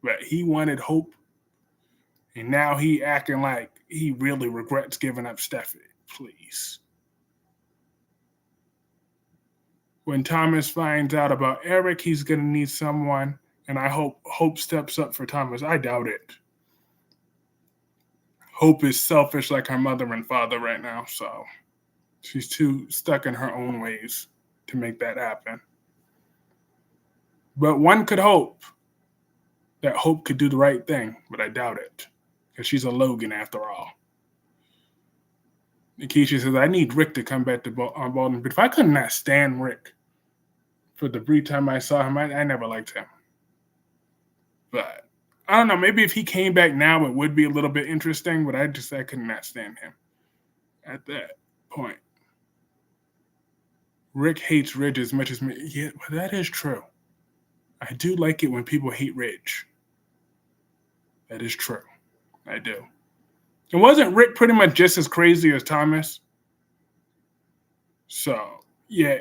but he wanted Hope, and now he acting like he really regrets giving up Steffi. Please. When Thomas finds out about Eric, he's gonna need someone, and I hope Hope steps up for Thomas. I doubt it. Hope is selfish like her mother and father right now, so she's too stuck in her own ways to make that happen. But one could hope that Hope could do the right thing, but I doubt it, because she's a Logan after all. Nikisha says, I need Rick to come back to Baldwin, but if I could not stand Rick for the brief time I saw him, I never liked him. But I don't know, maybe if he came back now, it would be a little bit interesting, but I could not stand him at that point. Rick hates Ridge as much as me. Yeah, well, that is true. I do like it when people hate Ridge. That is true. I do. And wasn't Rick pretty much just as crazy as Thomas? So, yeah.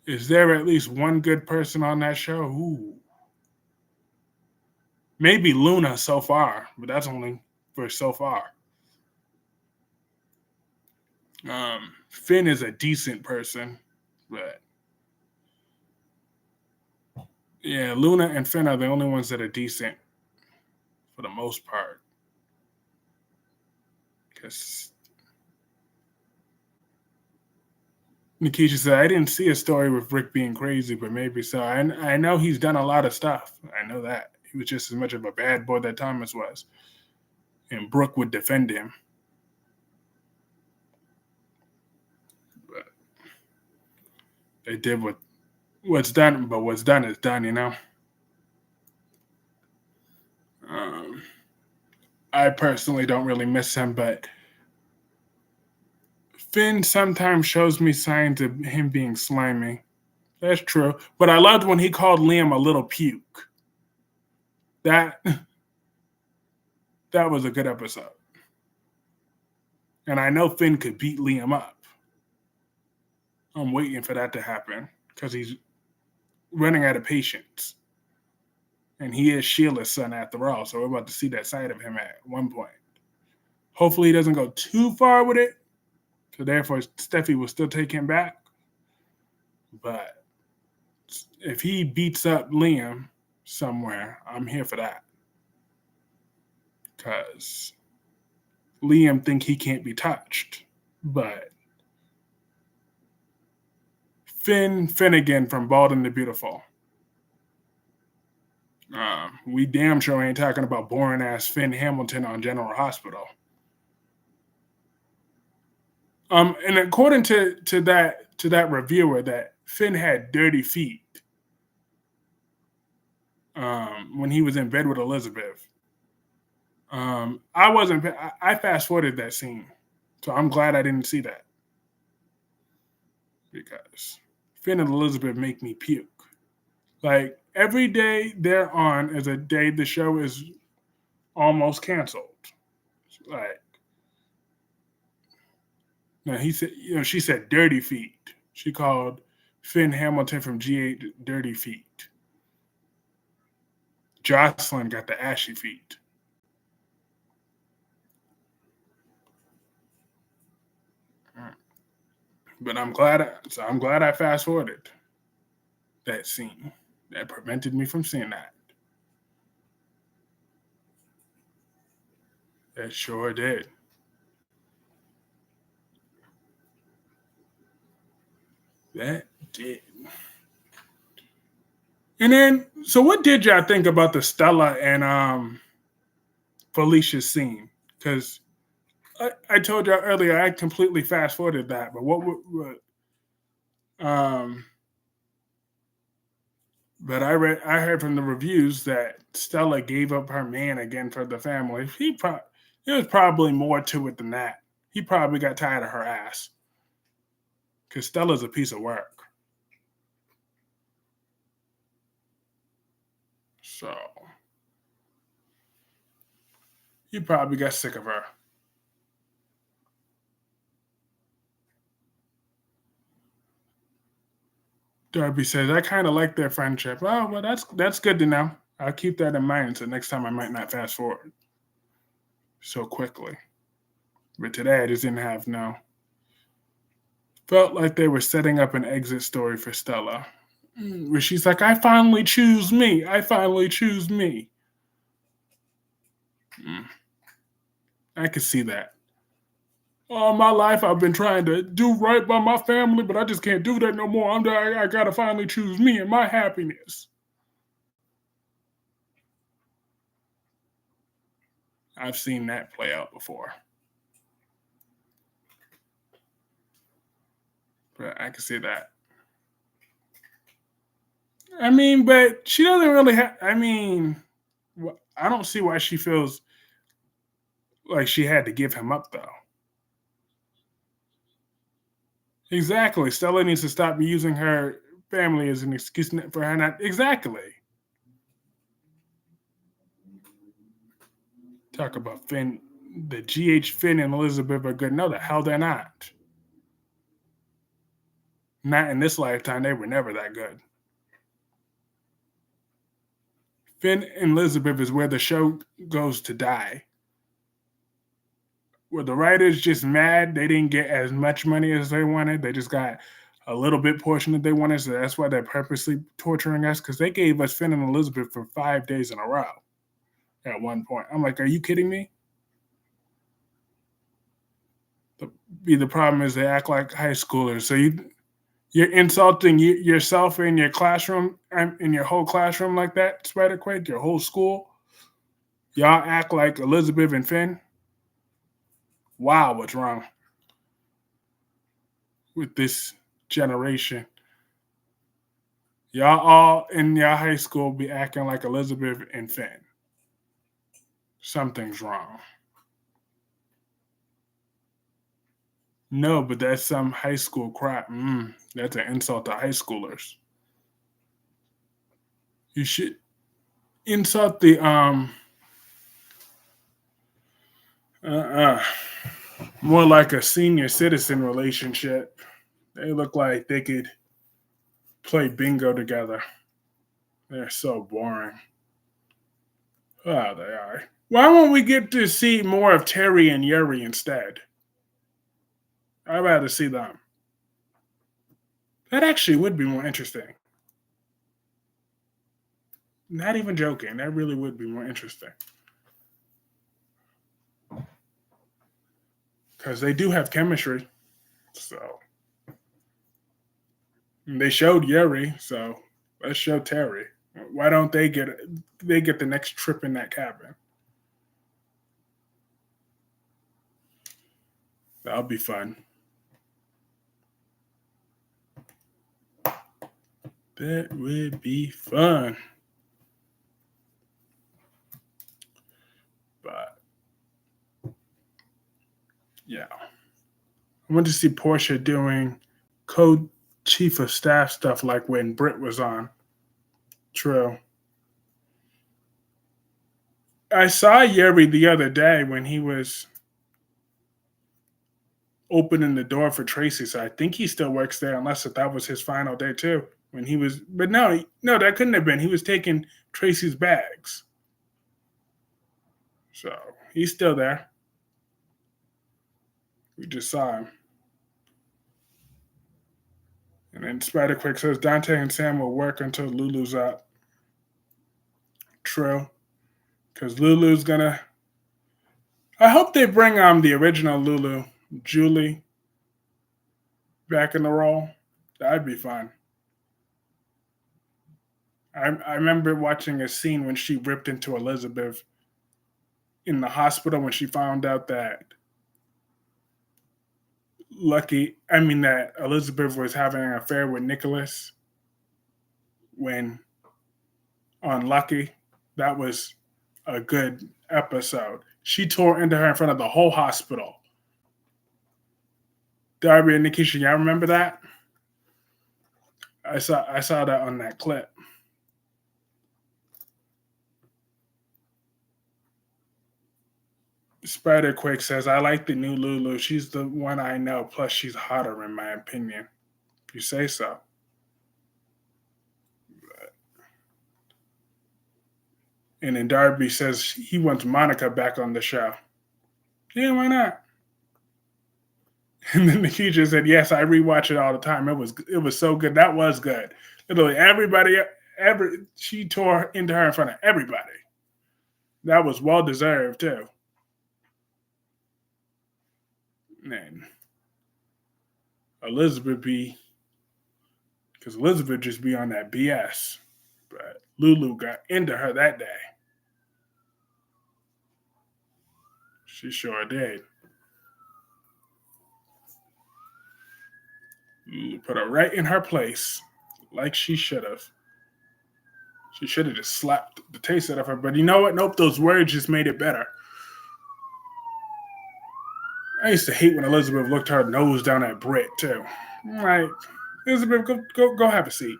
Is there at least one good person on that show? Ooh. Maybe Luna so far, but that's only for so far. Finn is a decent person, but yeah, Luna and Finn are the only ones that are decent for the most part. Because Nikisha said, I didn't see a story with Rick being crazy, but maybe so. I know he's done a lot of stuff. I know that. He was just as much of a bad boy that Thomas was. And Brooke would defend him. But they did what's done, but what's done is done, you know? I personally don't really miss him, but Finn sometimes shows me signs of him being slimy. That's true. But I loved when he called Liam a little puke. That was a good episode. And I know Finn could beat Liam up. I'm waiting for that to happen because he's running out of patience. And he is Sheila's son after all, so we're about to see that side of him at one point. Hopefully he doesn't go too far with it, so therefore Steffi will still take him back. But if he beats up Liam somewhere, I'm here for that. Because Liam think he can't be touched. But Finn Finnegan from Bald and the Beautiful. We damn sure ain't talking about boring-ass Finn Hamilton on General Hospital. And according to that reviewer, that Finn had dirty feet when he was in bed with Elizabeth. I fast-forwarded that scene, so I'm glad I didn't see that. Because Finn and Elizabeth make me puke. Like, every day they're on is a day the show is almost canceled. Like, now he said, she said dirty feet. She called Finn Hamilton from G8 dirty feet. Jocelyn got the ashy feet. But I'm glad I fast forwarded that scene. That prevented me from seeing that. That sure did. That did. And then, so what did y'all think about the Stella and Felicia scene? Because I told y'all earlier I completely fast forwarded that. But but I heard from the reviews that Stella gave up her man again for the family. There was probably more to it than that. He probably got tired of her ass. because Stella's a piece of work. So he probably got sick of her. Darby says, I kind of like their friendship. Oh, well, that's good to know. I'll keep that in mind so next time I might not fast forward so quickly. But today I just didn't have no. Felt like they were setting up an exit story for Stella. Where she's like, I finally choose me. I finally choose me. I could see that. All my life I've been trying to do right by my family, but I just can't do that no more. I gotta finally choose me and my happiness. I've seen that play out before. But I can see that. I mean, but she doesn't really have. I mean, I don't see why she feels like she had to give him up, though. Exactly. Stella needs to stop using her family as an excuse for her not. Exactly. Talk about Finn. The GH Finn and Elizabeth are good. No, the hell they're not. Not in this lifetime. They were never that good. Finn and Elizabeth is where the show goes to die. Were the writers just mad they didn't get as much money as they wanted? They just got a little bit portion that they wanted, so that's why they're purposely torturing us, because they gave us Finn and Elizabeth for 5 days in a row at one point. I'm like, are you kidding me? The problem is they act like high schoolers. So you're insulting yourself in your classroom, in your whole classroom like that, Spider-Quake, your whole school. Y'all act like Elizabeth and Finn. Wow, what's wrong with this generation? Y'all all in your high school be acting like Elizabeth and Finn. Something's wrong. No, but that's some high school crap. That's an insult to high schoolers. You should insult the uh more like a senior citizen relationship. They look like they could play bingo together. They're so boring. Oh, they are. Why won't we get to see more of Terry and Yuri instead? I'd rather see them. That actually would be more interesting. Not even joking. That really would be more interesting. Because they do have chemistry. So they showed Yuri, so let's show Terry. Why don't they get the next trip in that cabin? That'll be fun. That would be fun. But yeah. I want to see Portia doing co-chief of staff stuff like when Britt was on. True. I saw Yuri the other day when he was opening the door for Tracy, so I think he still works there, unless that was his final day too. When he was, but no, that couldn't have been. He was taking Tracy's bags, so he's still there. We just saw him. And then Spider Quick says Dante and Sam will work until Lulu's up. True, because Lulu's gonna. I hope they bring the original Lulu, Julie, back in the role. That'd be fun. I remember watching a scene when she ripped into Elizabeth in the hospital when she found out that that Elizabeth was having an affair with Nicholas when on Lucky. That was a good episode. She tore into her in front of the whole hospital. Darby and Nikisha, y'all remember that? I saw that on that clip. Spiderquake says, I like the new Lulu. She's the one I know. Plus, she's hotter, in my opinion. If you say so. And then Darby says he wants Monica back on the show. Yeah, why not? And then Nikisha said, yes, I rewatch it all the time. It was so good. That was good. Literally, she tore into her in front of everybody. That was well deserved, too. And Elizabeth because Elizabeth just be on that BS. But Lulu got into her that day. She sure did. Lulu put her right in her place, like she should have. She should have just slapped the taste out of her. But you know what? Nope, those words just made it better. I used to hate when Elizabeth looked her nose down at Britt, too. I'm like, Elizabeth, go have a seat.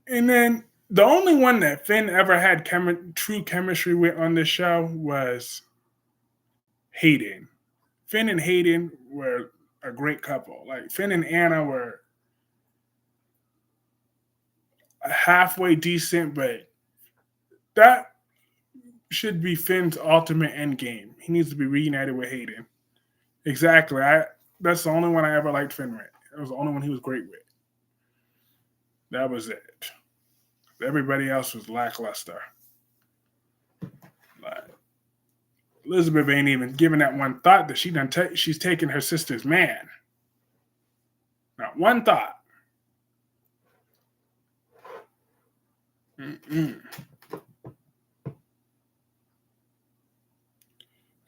And then the only one that Finn ever had true chemistry with on this show was Hayden. Finn and Hayden were a great couple. Like Finn and Anna were halfway decent, but that should be Finn's ultimate end game. He needs to be reunited with Hayden. Exactly. That's the only one I ever liked Finn with. It was the only one he was great with. That was it. Everybody else was lackluster. Like, Elizabeth ain't even giving that one thought that she's taking her sister's man. Not one thought. Mm-mm.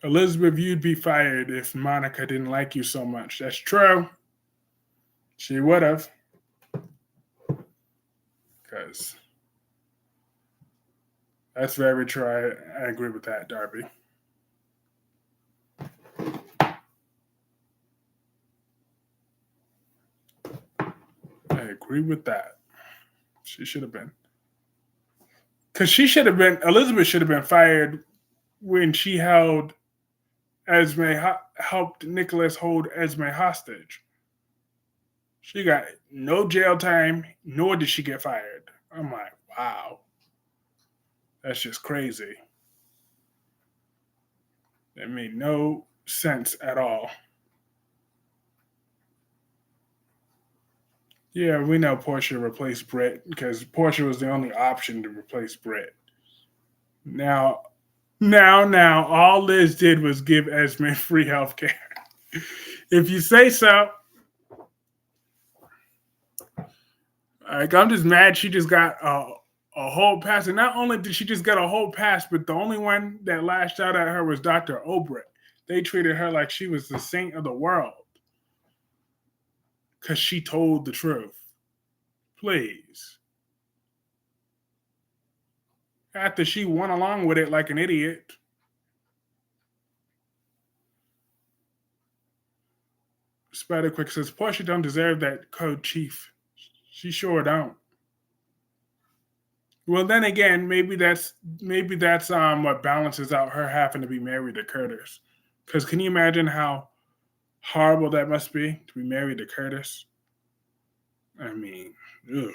Elizabeth, you'd be fired if Monica didn't like you so much. That's true. She would have. Because that's very true. I agree with that, Darby. I agree with that. She should have been. Because Elizabeth should have been fired when she helped Nicholas hold Esme hostage. She got no jail time, nor did she get fired. I'm like, wow. That's just crazy. That made no sense at all. Yeah, we know Portia replaced Britt because Portia was the only option to replace Britt. Now, all Liz did was give Esme free health care. If you say so. Like, I'm just mad she just got a whole pass. And not only did she just get a whole pass, but the only one that lashed out at her was Dr. Obrecht. They treated her like she was the saint of the world because she told the truth. Please. After she went along with it like an idiot. Spider-Quick says, Portia don't deserve that code chief. She sure don't. Well, then again, maybe that's what balances out her having to be married to Curtis. Because can you imagine how horrible that must be to be married to Curtis? I mean, ugh.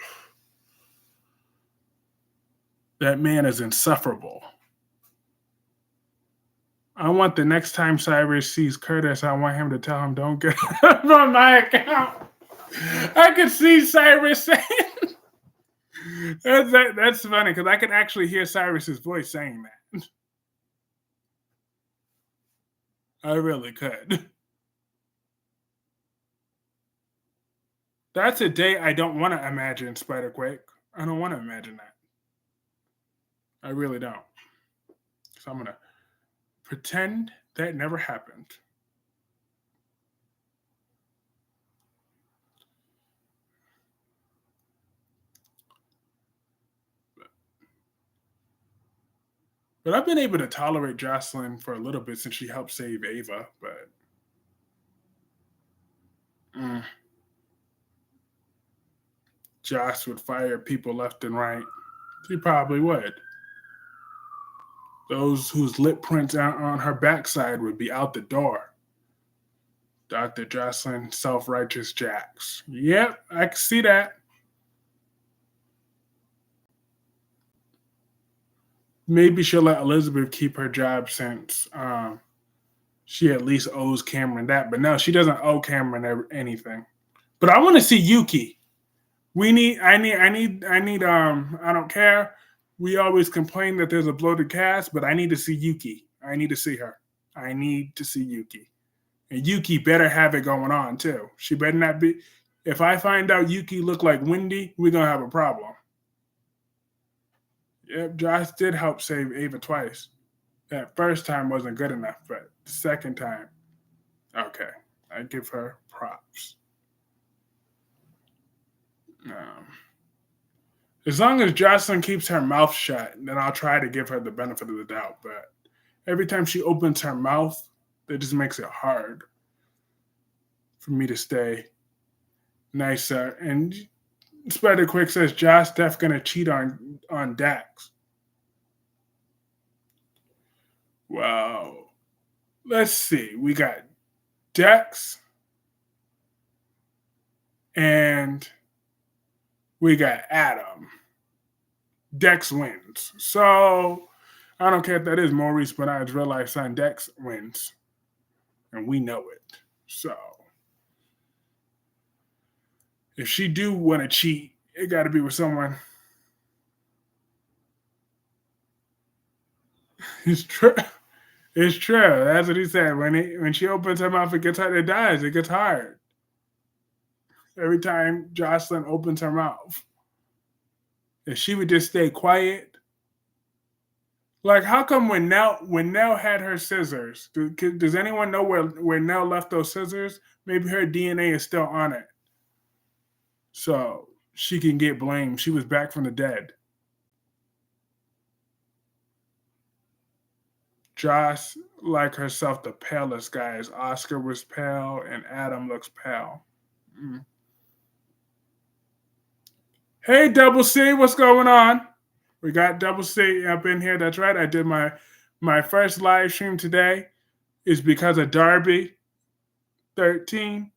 That man is insufferable. I want the next time Cyrus sees Curtis, I want him to tell him, don't get on my account. I could see Cyrus saying, that's funny because I could actually hear Cyrus's voice saying that. I really could. That's a day I don't want to imagine, Spider-Quake. I don't want to imagine that. I really don't. So I'm going to pretend that never happened. But I've been able to tolerate Jocelyn for a little bit since she helped save Ava. But mm, Joss would fire people left and right. She probably would. Those whose lip prints on her backside would be out the door. Dr. Jocelyn, self righteous Jacks. Yep, I can see that. Maybe she'll let Elizabeth keep her job since she at least owes Cameron that. But no, she doesn't owe Cameron anything. But I want to see Yuki. I don't care. We always complain that there's a bloated cast, but I need to see Yuki. I need to see her. I need to see Yuki. And Yuki better have it going on too. She better not be. If I find out Yuki look like Wendy, we're gonna have a problem. Yep, Josh did help save Ava twice. That first time wasn't good enough, but the second time, okay. I give her props. As long as Jocelyn keeps her mouth shut, then I'll try to give her the benefit of the doubt. But every time she opens her mouth, that just makes it hard for me to stay nicer. And Spider Quick says Josh Def gonna cheat on Dax. Wow. Let's see. We got Dex and we got Adam. Dex wins. So I don't care if that is Maurice Bernard's real life son. Dex wins. And we know it. So if she do want to cheat, it got to be with someone. It's true. It's true. That's what he said. When she opens her mouth, it gets hard. It dies. It gets hard. Every time Jocelyn opens her mouth. If she would just stay quiet. Like, how come when Nell had her scissors, does anyone know where Nell left those scissors? Maybe her DNA is still on it. So she can get blamed. She was back from the dead. Josh, like herself, the palest guys. Oscar was pale and Adam looks pale. Mm. Hey, Double C, what's going on? We got Double C up in here. That's right. I did my first live stream today is because of Darby 13.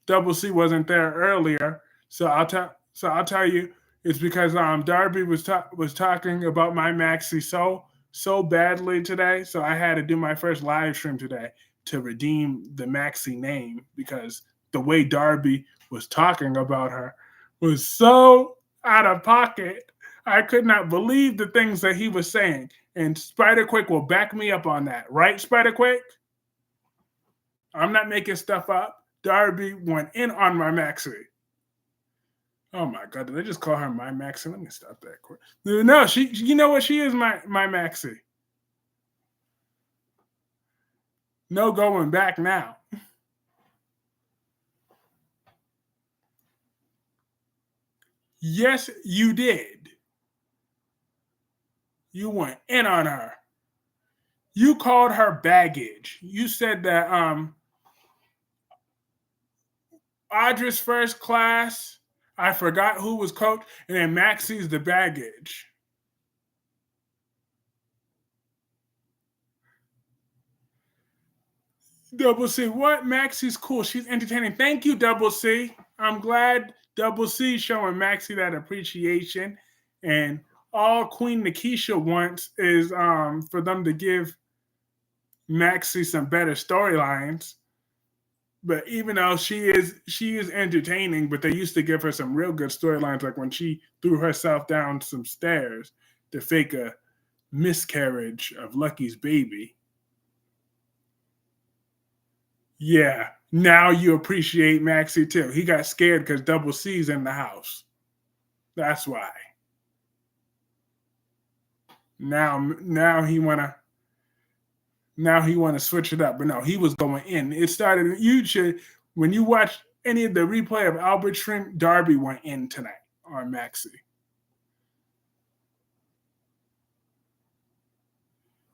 Double C wasn't there earlier, so I'll tell you it's because Darby was talking about my Maxie so badly today, so I had to do my first live stream today to redeem the Maxie name because the way Darby was talking about her was so out of pocket. I could not believe the things that he was saying. And Spider Quick will back me up on that. Right, Spider Quick? I'm not making stuff up. Darby went in on my Maxie. Oh my God, did I just call her my Maxie? Let me stop that quick. No, you know what? She is my Maxie. No going back now. Yes, you did. You went in on her. You called her baggage. You said that Audra's first class, I forgot who was coach, and then Maxie's the baggage. Double C, what? Maxie's cool. She's entertaining. Thank you, Double C. I'm glad Double C showing Maxie that appreciation. And all Queen Nikisha wants is for them to give Maxie some better storylines. But even though she is entertaining, but they used to give her some real good storylines, like when she threw herself down some stairs to fake a miscarriage of Lucky's baby. Yeah, now you appreciate Maxie too. He got scared because Double C's in the house. That's why. Now he wanna switch it up, but no, he was going in. It started. When you watch any of the replay of Albert stream, Darby went in tonight on Maxie.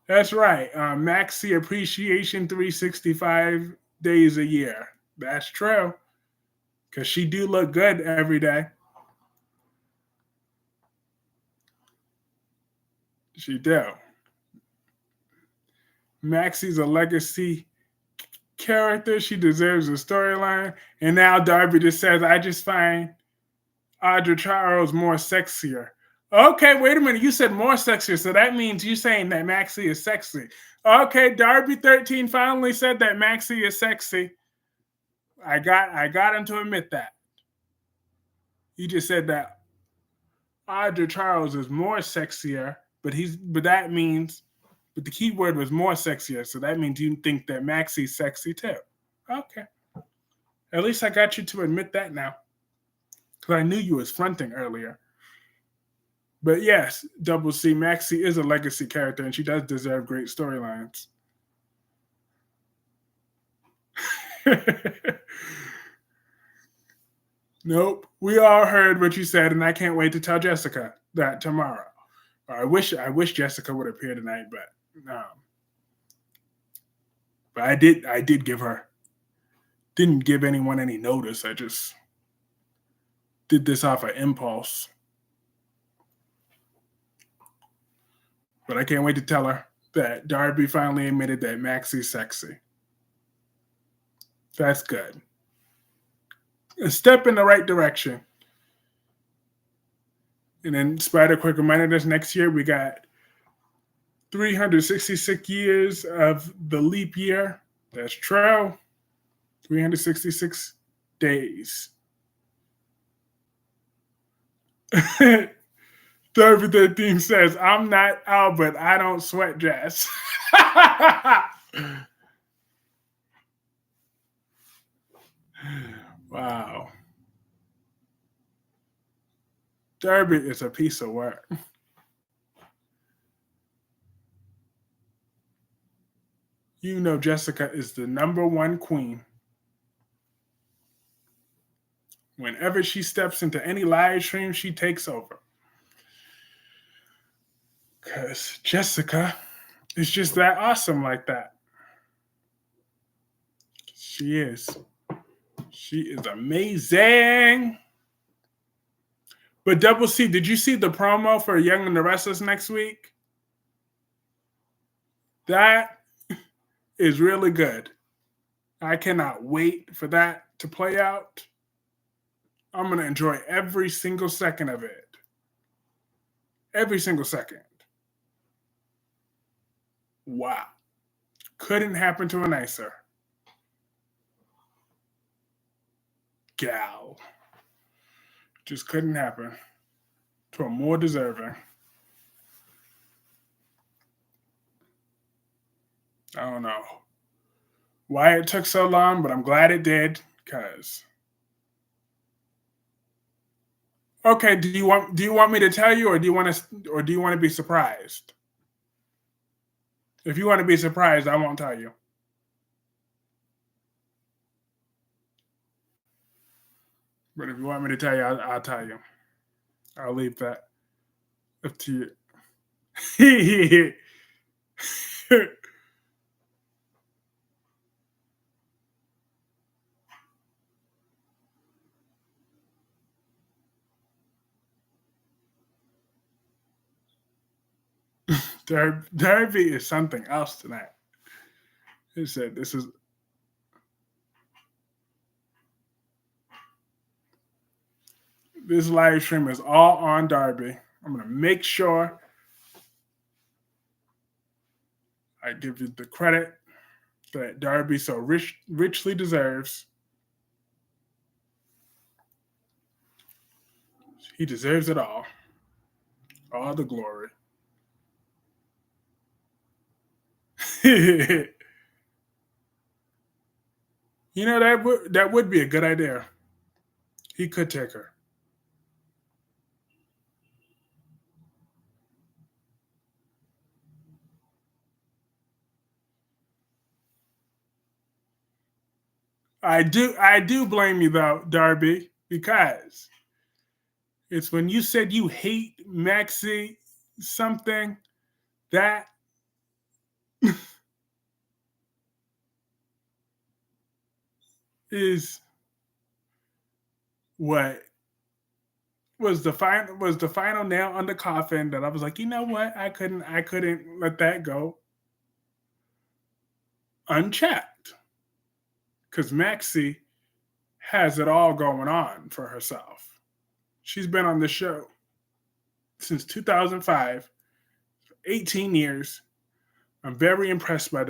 That's right. Maxi Appreciation 365 days a year. That's true. Because she do look good every day. She do. Maxi's a legacy character. She deserves a storyline. And now Darby just says, I just find Audra Charles more sexier. Okay, wait a minute. You said more sexier, so that means you're saying that Maxie is sexy. Okay, Darby 13 finally said that Maxie is sexy. I got him to admit that. He just said that Audra Charles is more sexier, but that means but the key word was more sexier, so that means you think that Maxie's sexy too. Okay. At least I got you to admit that now. Because I knew you was fronting earlier. But yes, Double C, Maxie is a legacy character and she does deserve great storylines. Nope. We all heard what you said, and I can't wait to tell Jessica that tomorrow. I wish Jessica would appear tonight, but I did give her didn't give anyone any notice. I just did this off of impulse. But I can't wait to tell her that Darby finally admitted that Maxie's sexy. That's good. A step in the right direction. And then Spider Quick reminded us next year we got 366 years of the leap year. That's true. 366 days. Darby 13 says, I'm not Albert. I don't sweat Jess. Wow. Darby is a piece of work. You know Jessica is the number one queen. Whenever she steps into any live stream, she takes over. Because Jessica is just that awesome like that. She is. She is amazing. But Double C, did you see the promo for Young and the Restless next week? That is really good. I cannot wait for that to play out. I'm going to enjoy every single second of it. Every single second. Wow. Couldn't happen to a nicer gal. Just couldn't happen to a more deserving. I don't know why it took so long, but I'm glad it did. Because okay, do you want me to tell you, or do you want to be surprised? If you want to be surprised, I won't tell you. But if you want me to tell you, I'll tell you. I'll leave that up to you. Derby is something else tonight. He said this live stream is all on Darby. I'm going to make sure I give you the credit that Darby so richly deserves. He deserves it all. All the glory. You know, that would be a good idea. He could take her. I do blame you though, Darby, because it's when you said you hate Maxie something that is what was the final nail on the coffin that I was like, you know what? I couldn't let that go unchecked because Maxie has it all going on for herself. She's been on the show since 2005, 18 years. I'm very impressed by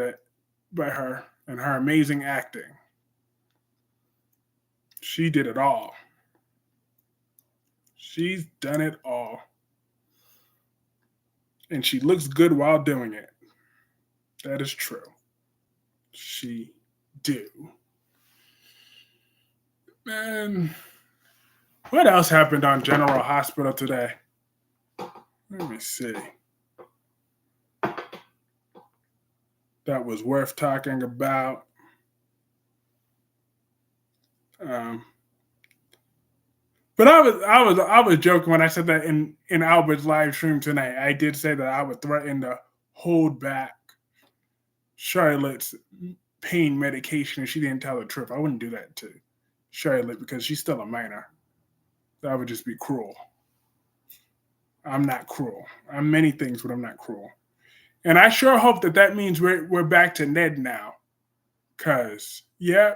her and her amazing acting. She did it all. She's done it all. And she looks good while doing it. That is true. She do. Man, what else happened on General Hospital today? Let me see. That was worth talking about. Um, but I was joking when I said that in Albert's live stream tonight. I did say that I would threaten to hold back Charlotte's pain medication if she didn't tell the truth. I wouldn't do that to Charlotte because she's still a minor. That would just be cruel. I'm not cruel. I'm many things, but I'm not cruel. And I sure hope that means we're back to Ned now. Cause yeah,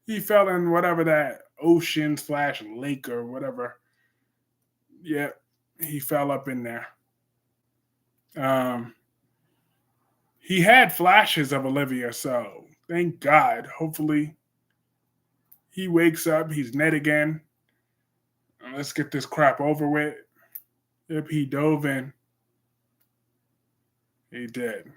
he fell in whatever that ocean/lake or whatever. Yeah, he fell up in there. Um, he had flashes of Olivia, so thank God. Hopefully, he wakes up. He's Ned again. And let's get this crap over with. Yep, he dove in. He did.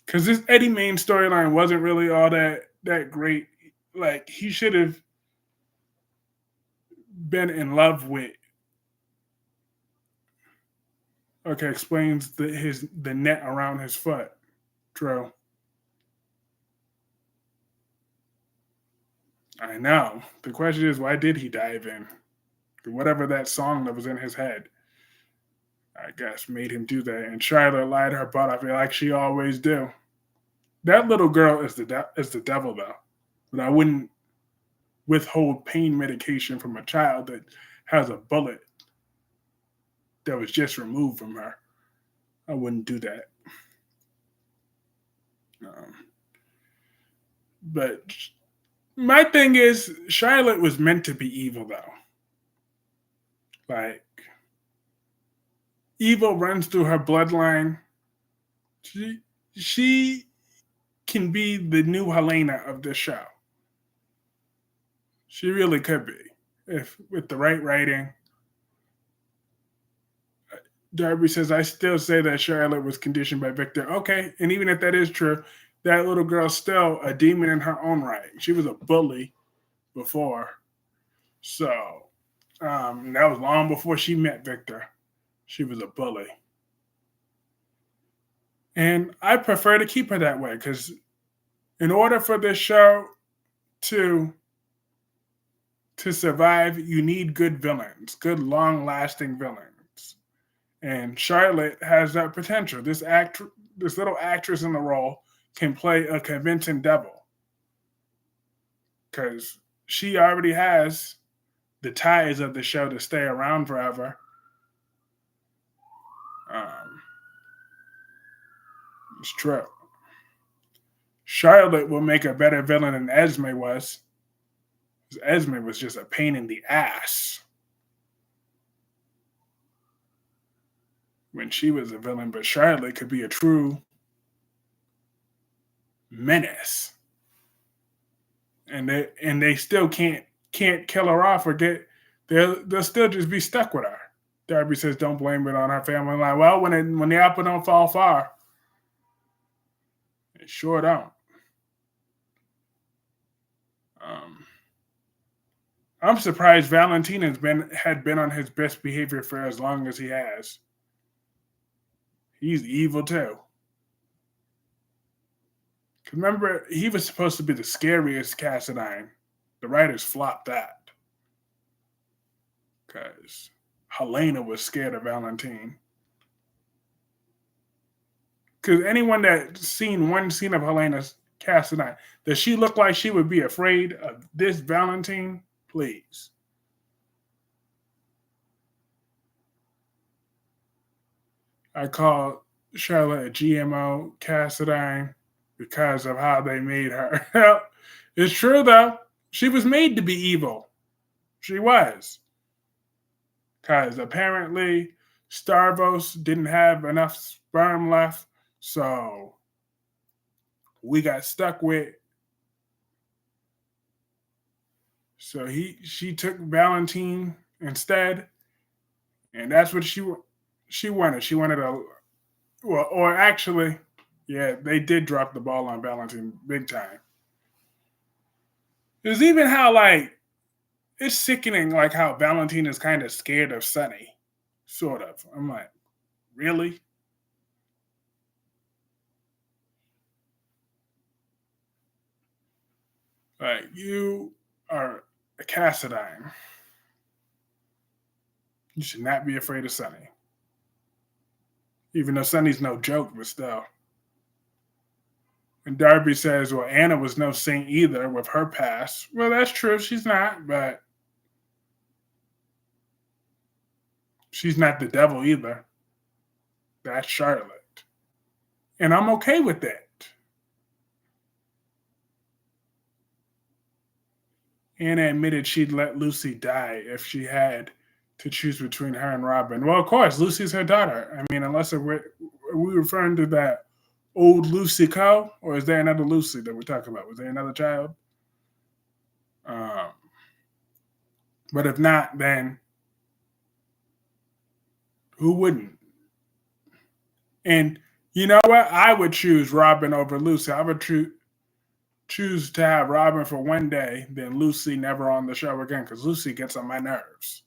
Because this Eddie Main storyline wasn't really all that great. Like he should have been in love with. Okay, explains the net around his foot. True. I know. The question is, why did he dive in? Whatever that song that was in his head, I guess, made him do that. And Charlotte lied her butt off like she always do. That little girl is the devil, though. But I wouldn't withhold pain medication from a child that has a bullet that was just removed from her. I wouldn't do that. But my thing is, Charlotte was meant to be evil, though. Like, evil runs through her bloodline. She can be the new Helena of this show. She really could be, if with the right writing. Darby says, I still say that Charlotte was conditioned by Victor. Okay, and even if that is true, that little girl's still a demon in her own right. She was a bully before. So, that was long before she met Victor. She was a bully. And I prefer to keep her that way because in order for this show to survive, you need good villains, good long-lasting villains. And Charlotte has that potential. This little actress in the role can play a convincing devil because she already has the ties of the show to stay around forever. It's true. Charlotte will make a better villain than Esme was. Esme was just a pain in the ass when she was a villain, but Charlotte could be a true menace. And they still can't kill her off or they'll still just be stuck with her. Darby says, "Don't blame it on her family." Like, well, when the apple don't fall far, it sure don't. I'm surprised Valentine had been on his best behavior for as long as he has. He's evil too. Remember, he was supposed to be the scariest Cassadine. The writers flopped that because Helena was scared of Valentine. Because anyone that's seen one scene of Helena Cassadine. Does she look like she would be afraid of this Valentine? Please. I call Charlotte a GMO Cassadine because of how they made her. It's true, though. She was made to be evil. She was. Because apparently Starvos didn't have enough sperm left. So we got stuck with. So she took Valentine instead. And that's what she wanted. She wanted a, well, or actually, yeah, they did drop the ball on Valentine big time. There's even how like it's sickening, like how Valentine is kind of scared of Sunny, sort of. I'm like, really? Like you are a Cassadine. You should not be afraid of Sunny, even though Sunny's no joke, but still. And Darby says, well, Anna was no saint either with her past. Well, that's true. She's not, but she's not the devil either. That's Charlotte. And I'm okay with that. Anna admitted she'd let Lucy die if she had to choose between her and Robin. Well, of course, Lucy's her daughter. I mean, unless are we referring to that old Lucy Coe, or is there another Lucy that we're talking about? Was there another child? Um, but if not, then who wouldn't? And you know what? I would choose Robin over Lucy. I would choose to have Robin for one day, then Lucy never on the show again, because Lucy gets on my nerves.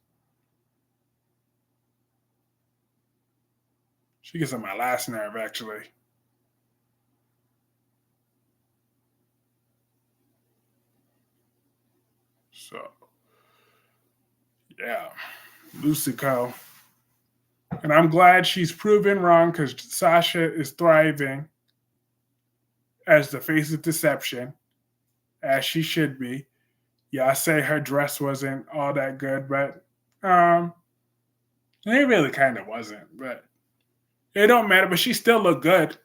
She gets on my last nerve, actually. So, yeah, Lucy Coe. And I'm glad she's proven wrong because Sasha is thriving as the face of deception, as she should be. Yeah, I say her dress wasn't all that good, but it really kind of wasn't. But it don't matter. But she still looked good.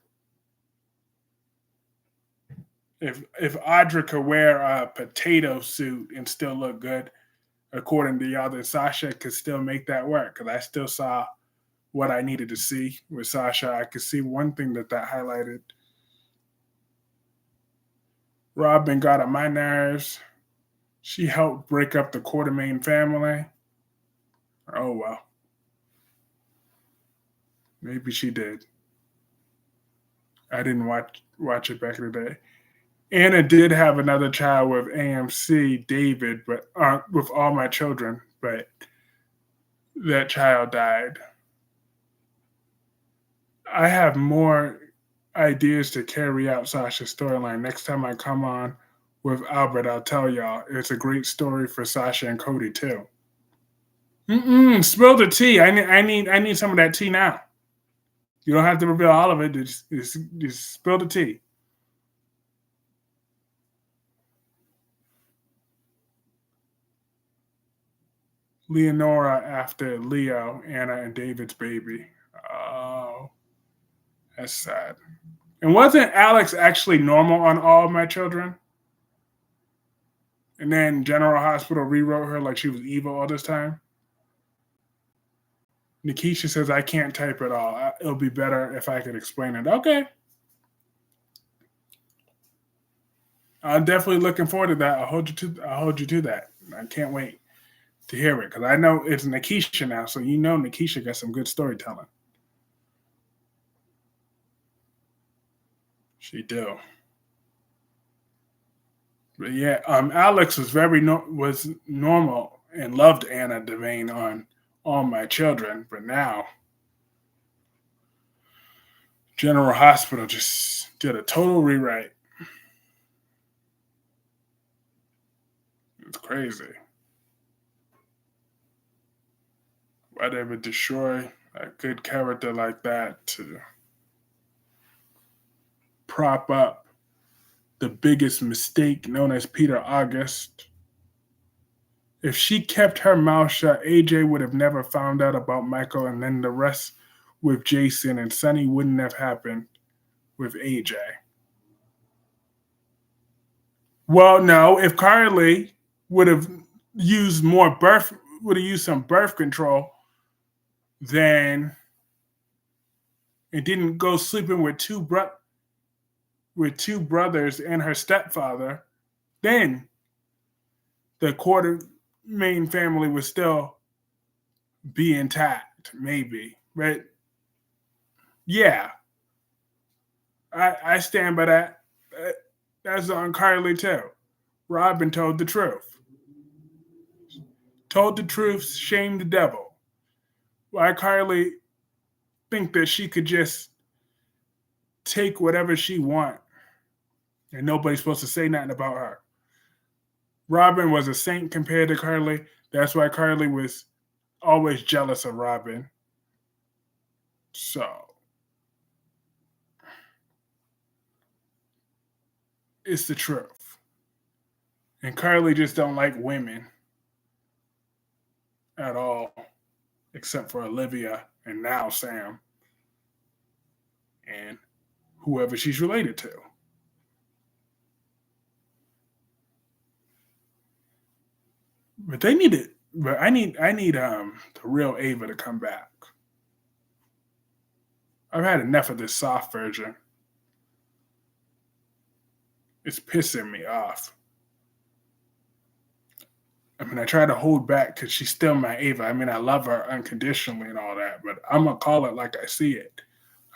If Audra could wear a potato suit and still look good, according to y'all, then Sasha could still make that work. Because I still saw what I needed to see with Sasha. I could see one thing that highlighted. Robin got on my nerves. She helped break up the Quartermain family. Oh, well. Maybe she did. I didn't watch it back in the day. Anna did have another child with AMC, David, but with all my children, but that child died. I have more ideas to carry out Sasha's storyline. Next time I come on with Albert, I'll tell y'all. It's a great story for Sasha and Cody too. Spill the tea. I need some of that tea now. You don't have to reveal all of it. Just spill the tea. Leonora after Leo, Anna, and David's baby. Oh, that's sad. And wasn't Alex actually normal on all of my children? And then General Hospital rewrote her like she was evil all this time? Nikisha says, I can't type it all. It'll be better if I could explain it. Okay. I'm definitely looking forward to that. I'll hold you to that. I can't wait to hear it because I know it's Nikisha now, so you know Nikisha got some good storytelling. She do. But yeah, Alex was was normal and loved Anna Devane on All My Children, but now General Hospital just did a total rewrite. It's crazy. Why they would destroy a good character like that to prop up the biggest mistake known as Peter August. If she kept her mouth shut, AJ would have never found out about Michael, and then the rest with Jason and Sonny wouldn't have happened with AJ. Well, no, if Carly would have used some birth control, then and didn't go sleeping with two brothers and her stepfather, then the Quartermain family would still be intact, maybe. But yeah, I stand by that. That's on Carly too. Robin told the truth. Told the truth, shamed the devil. Why Carly think that she could just take whatever she want and nobody's supposed to say nothing about her. Robin was a saint compared to Carly. That's why Carly was always jealous of Robin. So it's the truth. And Carly just don't like women at all, except for Olivia and now Sam and whoever she's related to. But they need it. But I need the real Ava to come back. I've had enough of this soft version. It's pissing me off. I mean, I try to hold back because she's still my Ava. I mean, I love her unconditionally and all that, but I'm going to call it like I see it.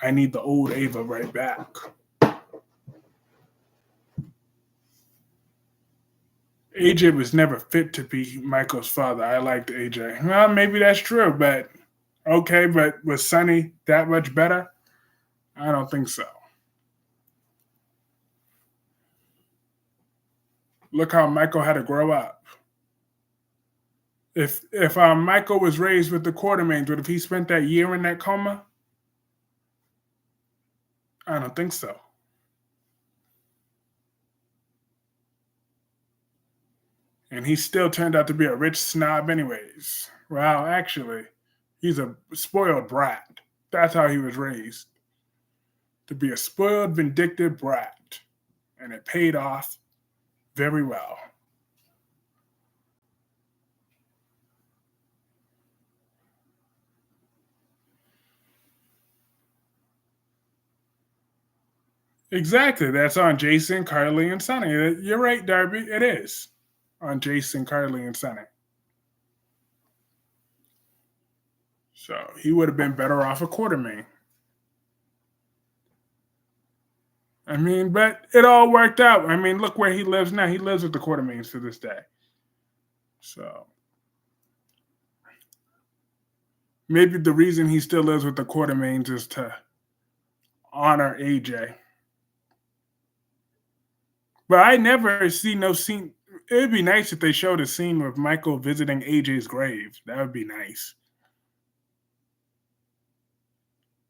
I need the old Ava right back. AJ was never fit to be Michael's father. I liked AJ. Well, maybe that's true, but okay, but was Sonny that much better? I don't think so. Look how Michael had to grow up. If Michael was raised with the Quartermains, would have he spent that year in that coma? I don't think so. And he still turned out to be a rich snob, anyways. Well, actually, he's a spoiled brat. That's how he was raised. To be a spoiled, vindictive brat. And it paid off very well. Exactly. That's on Jason, Carly, and Sonny. You're right, Darby. It is on Jason, Carly, and Sonny. So he would have been better off a Quartermain. I mean, but it all worked out. I mean, look where he lives now. He lives with the Quartermains to this day. So maybe the reason he still lives with the Quartermains is to honor AJ. But I never see no scene. It'd be nice if they showed a scene with Michael visiting AJ's grave. That would be nice.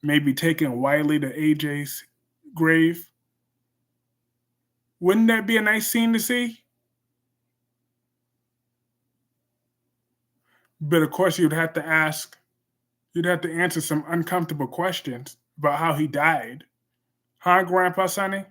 Maybe taking Wiley to AJ's grave. Wouldn't that be a nice scene to see? But of course, you'd have to answer some uncomfortable questions about how he died. Huh, Grandpa Sonny?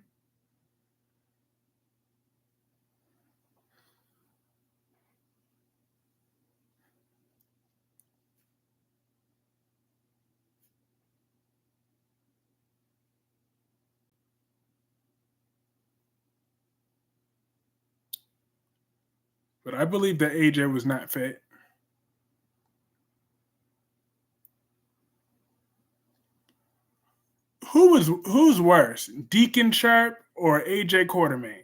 But I believe that AJ was not fit. Who's worse, Deacon Sharp or AJ Quartermain?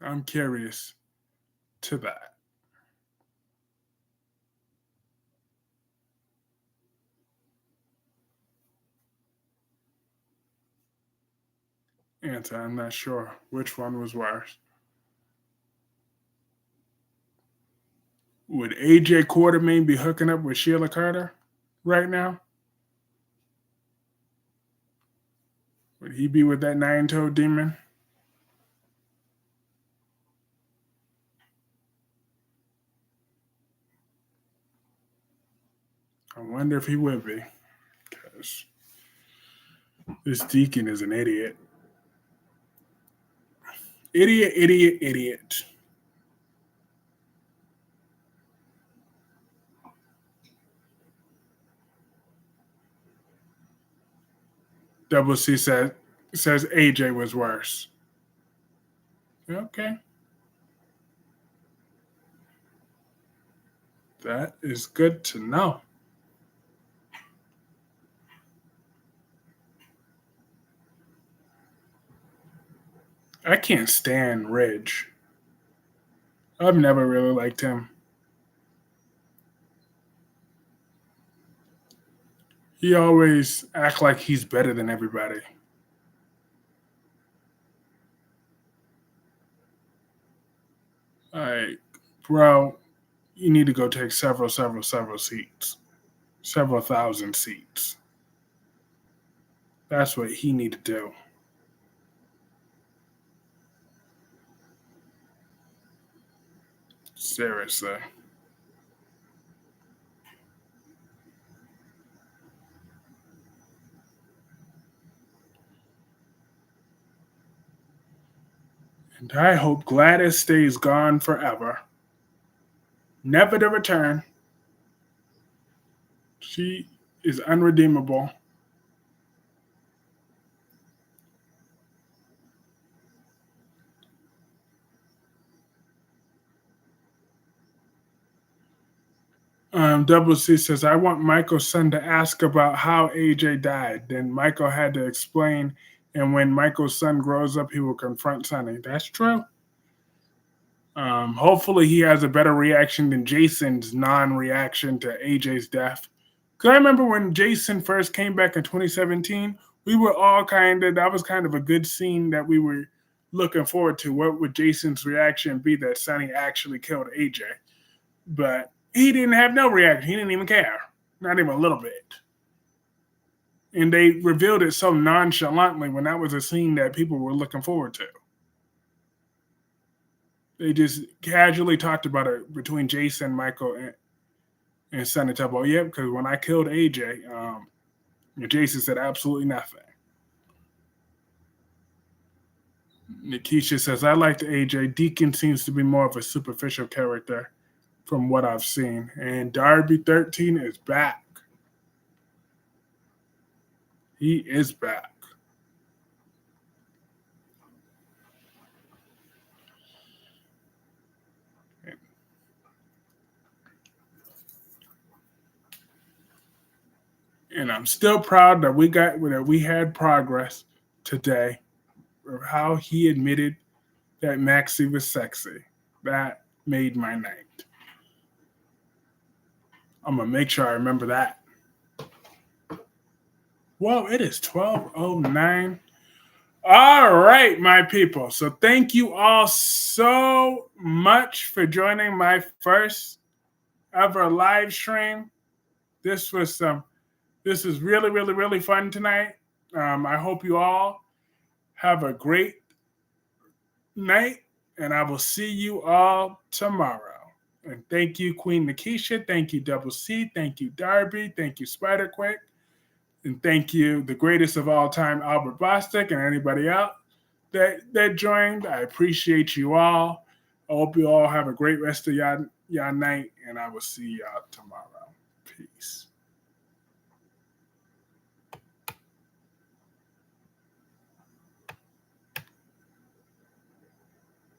I'm curious to that. Answer, I'm not sure which one was worse. Would AJ Quartermain be hooking up with Sheila Carter right now? Would he be with that nine-toed demon? I wonder if he would be. Because this deacon is an idiot. Idiot, idiot, idiot. Double C says AJ was worse. Okay. That is good to know. I can't stand Ridge. I've never really liked him. He always act like he's better than everybody. Like, bro, you need to go take several seats. Several thousand seats. That's what he need to do. Seriously. And I hope Gladys stays gone forever. Never to return. She is unredeemable. Double C says, I want Michael's son to ask about how AJ died. Then Michael had to explain. And when Michael's son grows up, he will confront Sonny. That's true. Hopefully, he has a better reaction than Jason's non-reaction to AJ's death. Because I remember when Jason first came back in 2017, we were all that was kind of a good scene that we were looking forward to. What would Jason's reaction be that Sonny actually killed AJ? But he didn't have no reaction. He didn't even care. Not even a little bit. And they revealed it so nonchalantly when that was a scene that people were looking forward to. They just casually talked about it between Jason, Michael, and Sonny Tubbo. Yeah, because when I killed AJ, Jason said absolutely nothing. Nikisha says, I liked AJ. Deacon seems to be more of a superficial character from what I've seen. And Darby 13 is back. He is back. And I'm still proud that we had progress today of how he admitted that Maxie was sexy. That made my night. I'm gonna make sure I remember that. Well, it is 12:09. All right, my people. So thank you all so much for joining my first ever live stream. This was really, really, really fun tonight. I hope you all have a great night, and I will see you all tomorrow. And thank you, Queen Nikisha. Thank you, Double C. Thank you, Darby. Thank you, Spider Quick. And thank you, the greatest of all time, Albert Bostic, and anybody else that joined. I appreciate you all. I hope you all have a great rest of y'all night, and I will see y'all tomorrow. Peace.